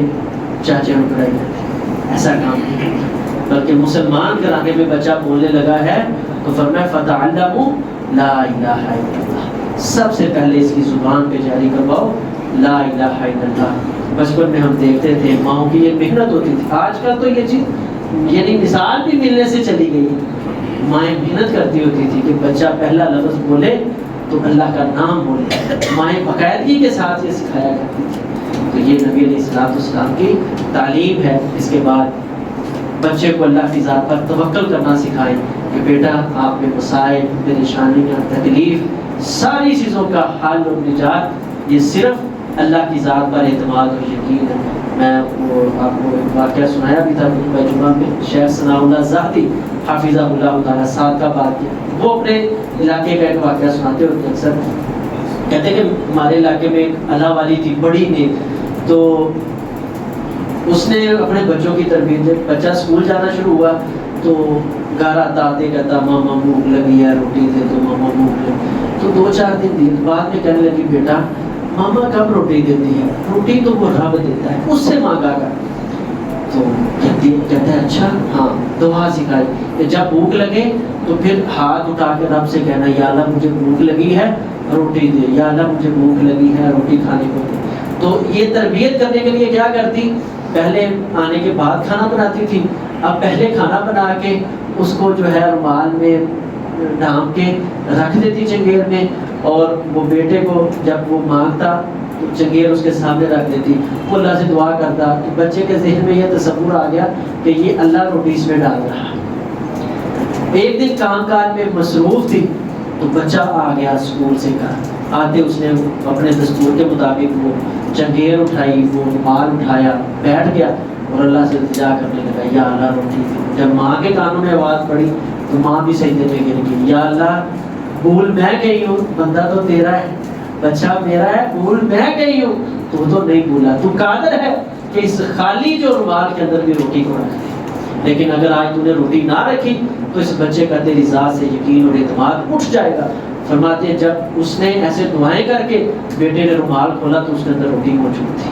چاچے کو پڑھائی جاتے ہیں، ایسا کام نہیں. بلکہ مسلمان گھرانے میں بچہ بولنے لگا ہے تو فرمایا فتعلموا لا الہ الا اللہ. سب سے پہلے اس کی زبان پہ جاری کرواؤ لا الہ الا اللہ. بچپن میں ہم دیکھتے تھے ماؤں کی یہ محنت ہوتی تھی. آج کل تو یہ چیز یعنی مثال بھی ملنے سے چلی گئی. مائیں محنت کرتی ہوتی تھی کہ بچہ پہلا لفظ بولے تو اللہ کا نام بولے، مائیں باقاعدگی کے ساتھ یہ سکھایا کرتی تھی. تو یہ نبی علیہ السلام کی تعلیم ہے. اس کے بعد بچے کو اللہ کی ذات پر توکل کرنا سکھائیں کہ بیٹا آپ میں مسائل، پریشانیاں، تکلیف، ساری چیزوں کا حل اور نجات یہ صرف اللہ کی ذات پر اعتماد اور یقین ہے. میں وہ آپ کو ایک واقعہ سنایا بھی تھا خطبہ جمعہ میں، شیخ ثناء اللہ زاہدی حافظہ اللہ تعالیٰ ساتھ کا بات کیا. وہ اپنے علاقے کا ایک واقعہ سناتے ہوتے ہیں اکثر. کہتے ہیں کہ ہمارے علاقے میں ایک اللہ والی تھی بڑی نیک، تو اس نے اپنے بچوں کی تربیت، جب بچہ اسکول جانا شروع ہوا تو گھر آتے کہتا ماما بھوک لگی ہے روٹی دے دو، ماما بھوک لگی. تو 2-4 دن بعد میں کہنے لگی بیٹا ماما کب روٹی دیتی ہے، روٹی تو وہ رب دیتا ہے، اس سے مانگا کر. تو کہتا ہے اچھا ہاں. دعا سکھائی کہ جب بھوک لگے تو پھر ہاتھ اٹھا کے رب سے کہنا یا اللہ مجھے بھوک لگی ہے روٹی دے، یا اللہ مجھے بھوک لگی ہے روٹی کھانے کو دے. تو یہ تربیت کرنے کے لیے کیا کرتی پہلے آنے کے بعد کھانا بناتی تھی، اب پہلے کھانا بنا کے اس کو جو ہے رومال میں ڈھانپ کے رکھ دیتی چنگیل میں، اور وہ بیٹے کو جب وہ مانگتا تو چنگیل اس کے سامنے رکھ دیتی، وہ اللہ سے دعا کرتا، تو بچے کے ذہن میں یہ تصور آ گیا کہ یہ اللہ روٹی اس میں ڈال رہا ہے۔ ایک دن کام کاج میں مصروف تھی تو بچہ آ گیا اسکول سے گھر، آتے اس نے اپنے دستور کے مطابق وہ چنگیل اٹھائی، وہ رومال اٹھایا، بیٹھ گیا اور اللہ سے التجا کرنے لگا، یا اللہ روٹی۔ جب ماں کے کانوں میں آواز پڑی تو ماں بھی سجدے میں گر گئی، یا اللہ بھول میں گئی ہوں، بندہ تو تیرا ہے، بچہ میرا ہے، بھول میں گئی ہوں، تو نہیں بھولا، تو قادر ہے کہ اس خالی جو رومال کے اندر بھی روٹی کو رکھ دے، لیکن اگر آج تو نے روٹی نہ رکھی تو اس بچے کا تیری ذات سے یقین اور اعتماد اٹھ جائے گا۔ فرماتے ہیں جب اس نے ایسے دعائیں کر کے بیٹے نے رومال کھولا تو اس کے اندر روٹی موجود تھی۔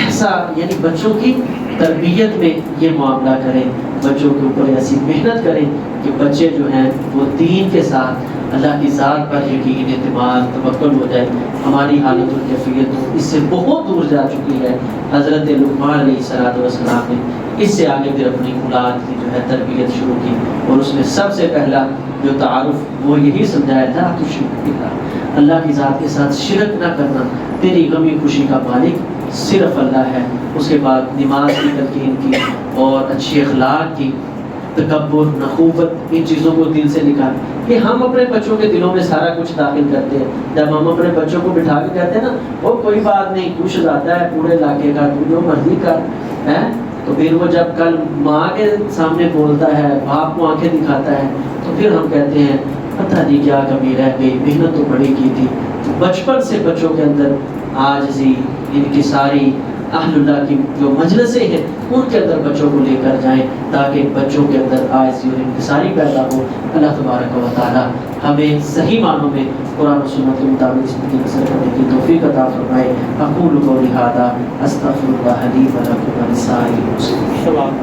ایسا یعنی بچوں کی تربیت میں یہ معاملہ کریں، بچوں کے اوپر ایسی محنت کریں کہ بچے جو ہیں وہ دین کے ساتھ اللہ کی ذات پر یقین، اعتماد، توکل ہو جائے۔ ہماری حالت اور کیفیت اس سے بہت دور جا چکی ہے۔ حضرت لقمان علیہ السلام نے اس سے آگے پھر اپنی اولاد کی جو ہے تربیت شروع کی، اور اس میں سب سے پہلا جو تعارف وہ یہی سمجھایا تھا، لا تشرک باللہ، اللہ کی ذات کے ساتھ شرک نہ کرنا، تیری غمی خوشی کا مالک صرف اللہ ہے۔ اس کے بعد نماز کی تلقین کی اور اچھے اخلاق کی، تکبر، نخوت، ان چیزوں کو دل سے نکال کہ ہم اپنے بچوں کے دلوں میں سارا کچھ داخل کرتے ہیں۔ جب ہم اپنے بچوں کو بٹھا کے کہتے ہیں نا وہ کوئی بات نہیں، کچھ جاتا ہے پورے علاقے کا، تو جو مرضی کر ہے، تو پھر وہ جب کل ماں کے سامنے بولتا ہے، باپ کو آنکھیں دکھاتا ہے، تو پھر ہم کہتے ہیں پتہ نہیں کیا کمی رہ گئی، محنت تو بڑی کی تھی۔ بچپن سے بچوں کے اندر عاجزی، انکساری، اہل اللہ کی جو مجلسیں ہیں ان کے اندر بچوں کو لے کر جائیں تاکہ بچوں کے اندر عاجزی اور انکساری پیدا ہو۔ اللہ تبارک و تعالی ہمیں صحیح معنوں میں قرآن و سنت کے مطابق اس پر اثر کرنے کی توفیق عطا فرمائے۔ اقول قولی ھذا استغفر اللہ لی و لکم ولسائر المسلمین۔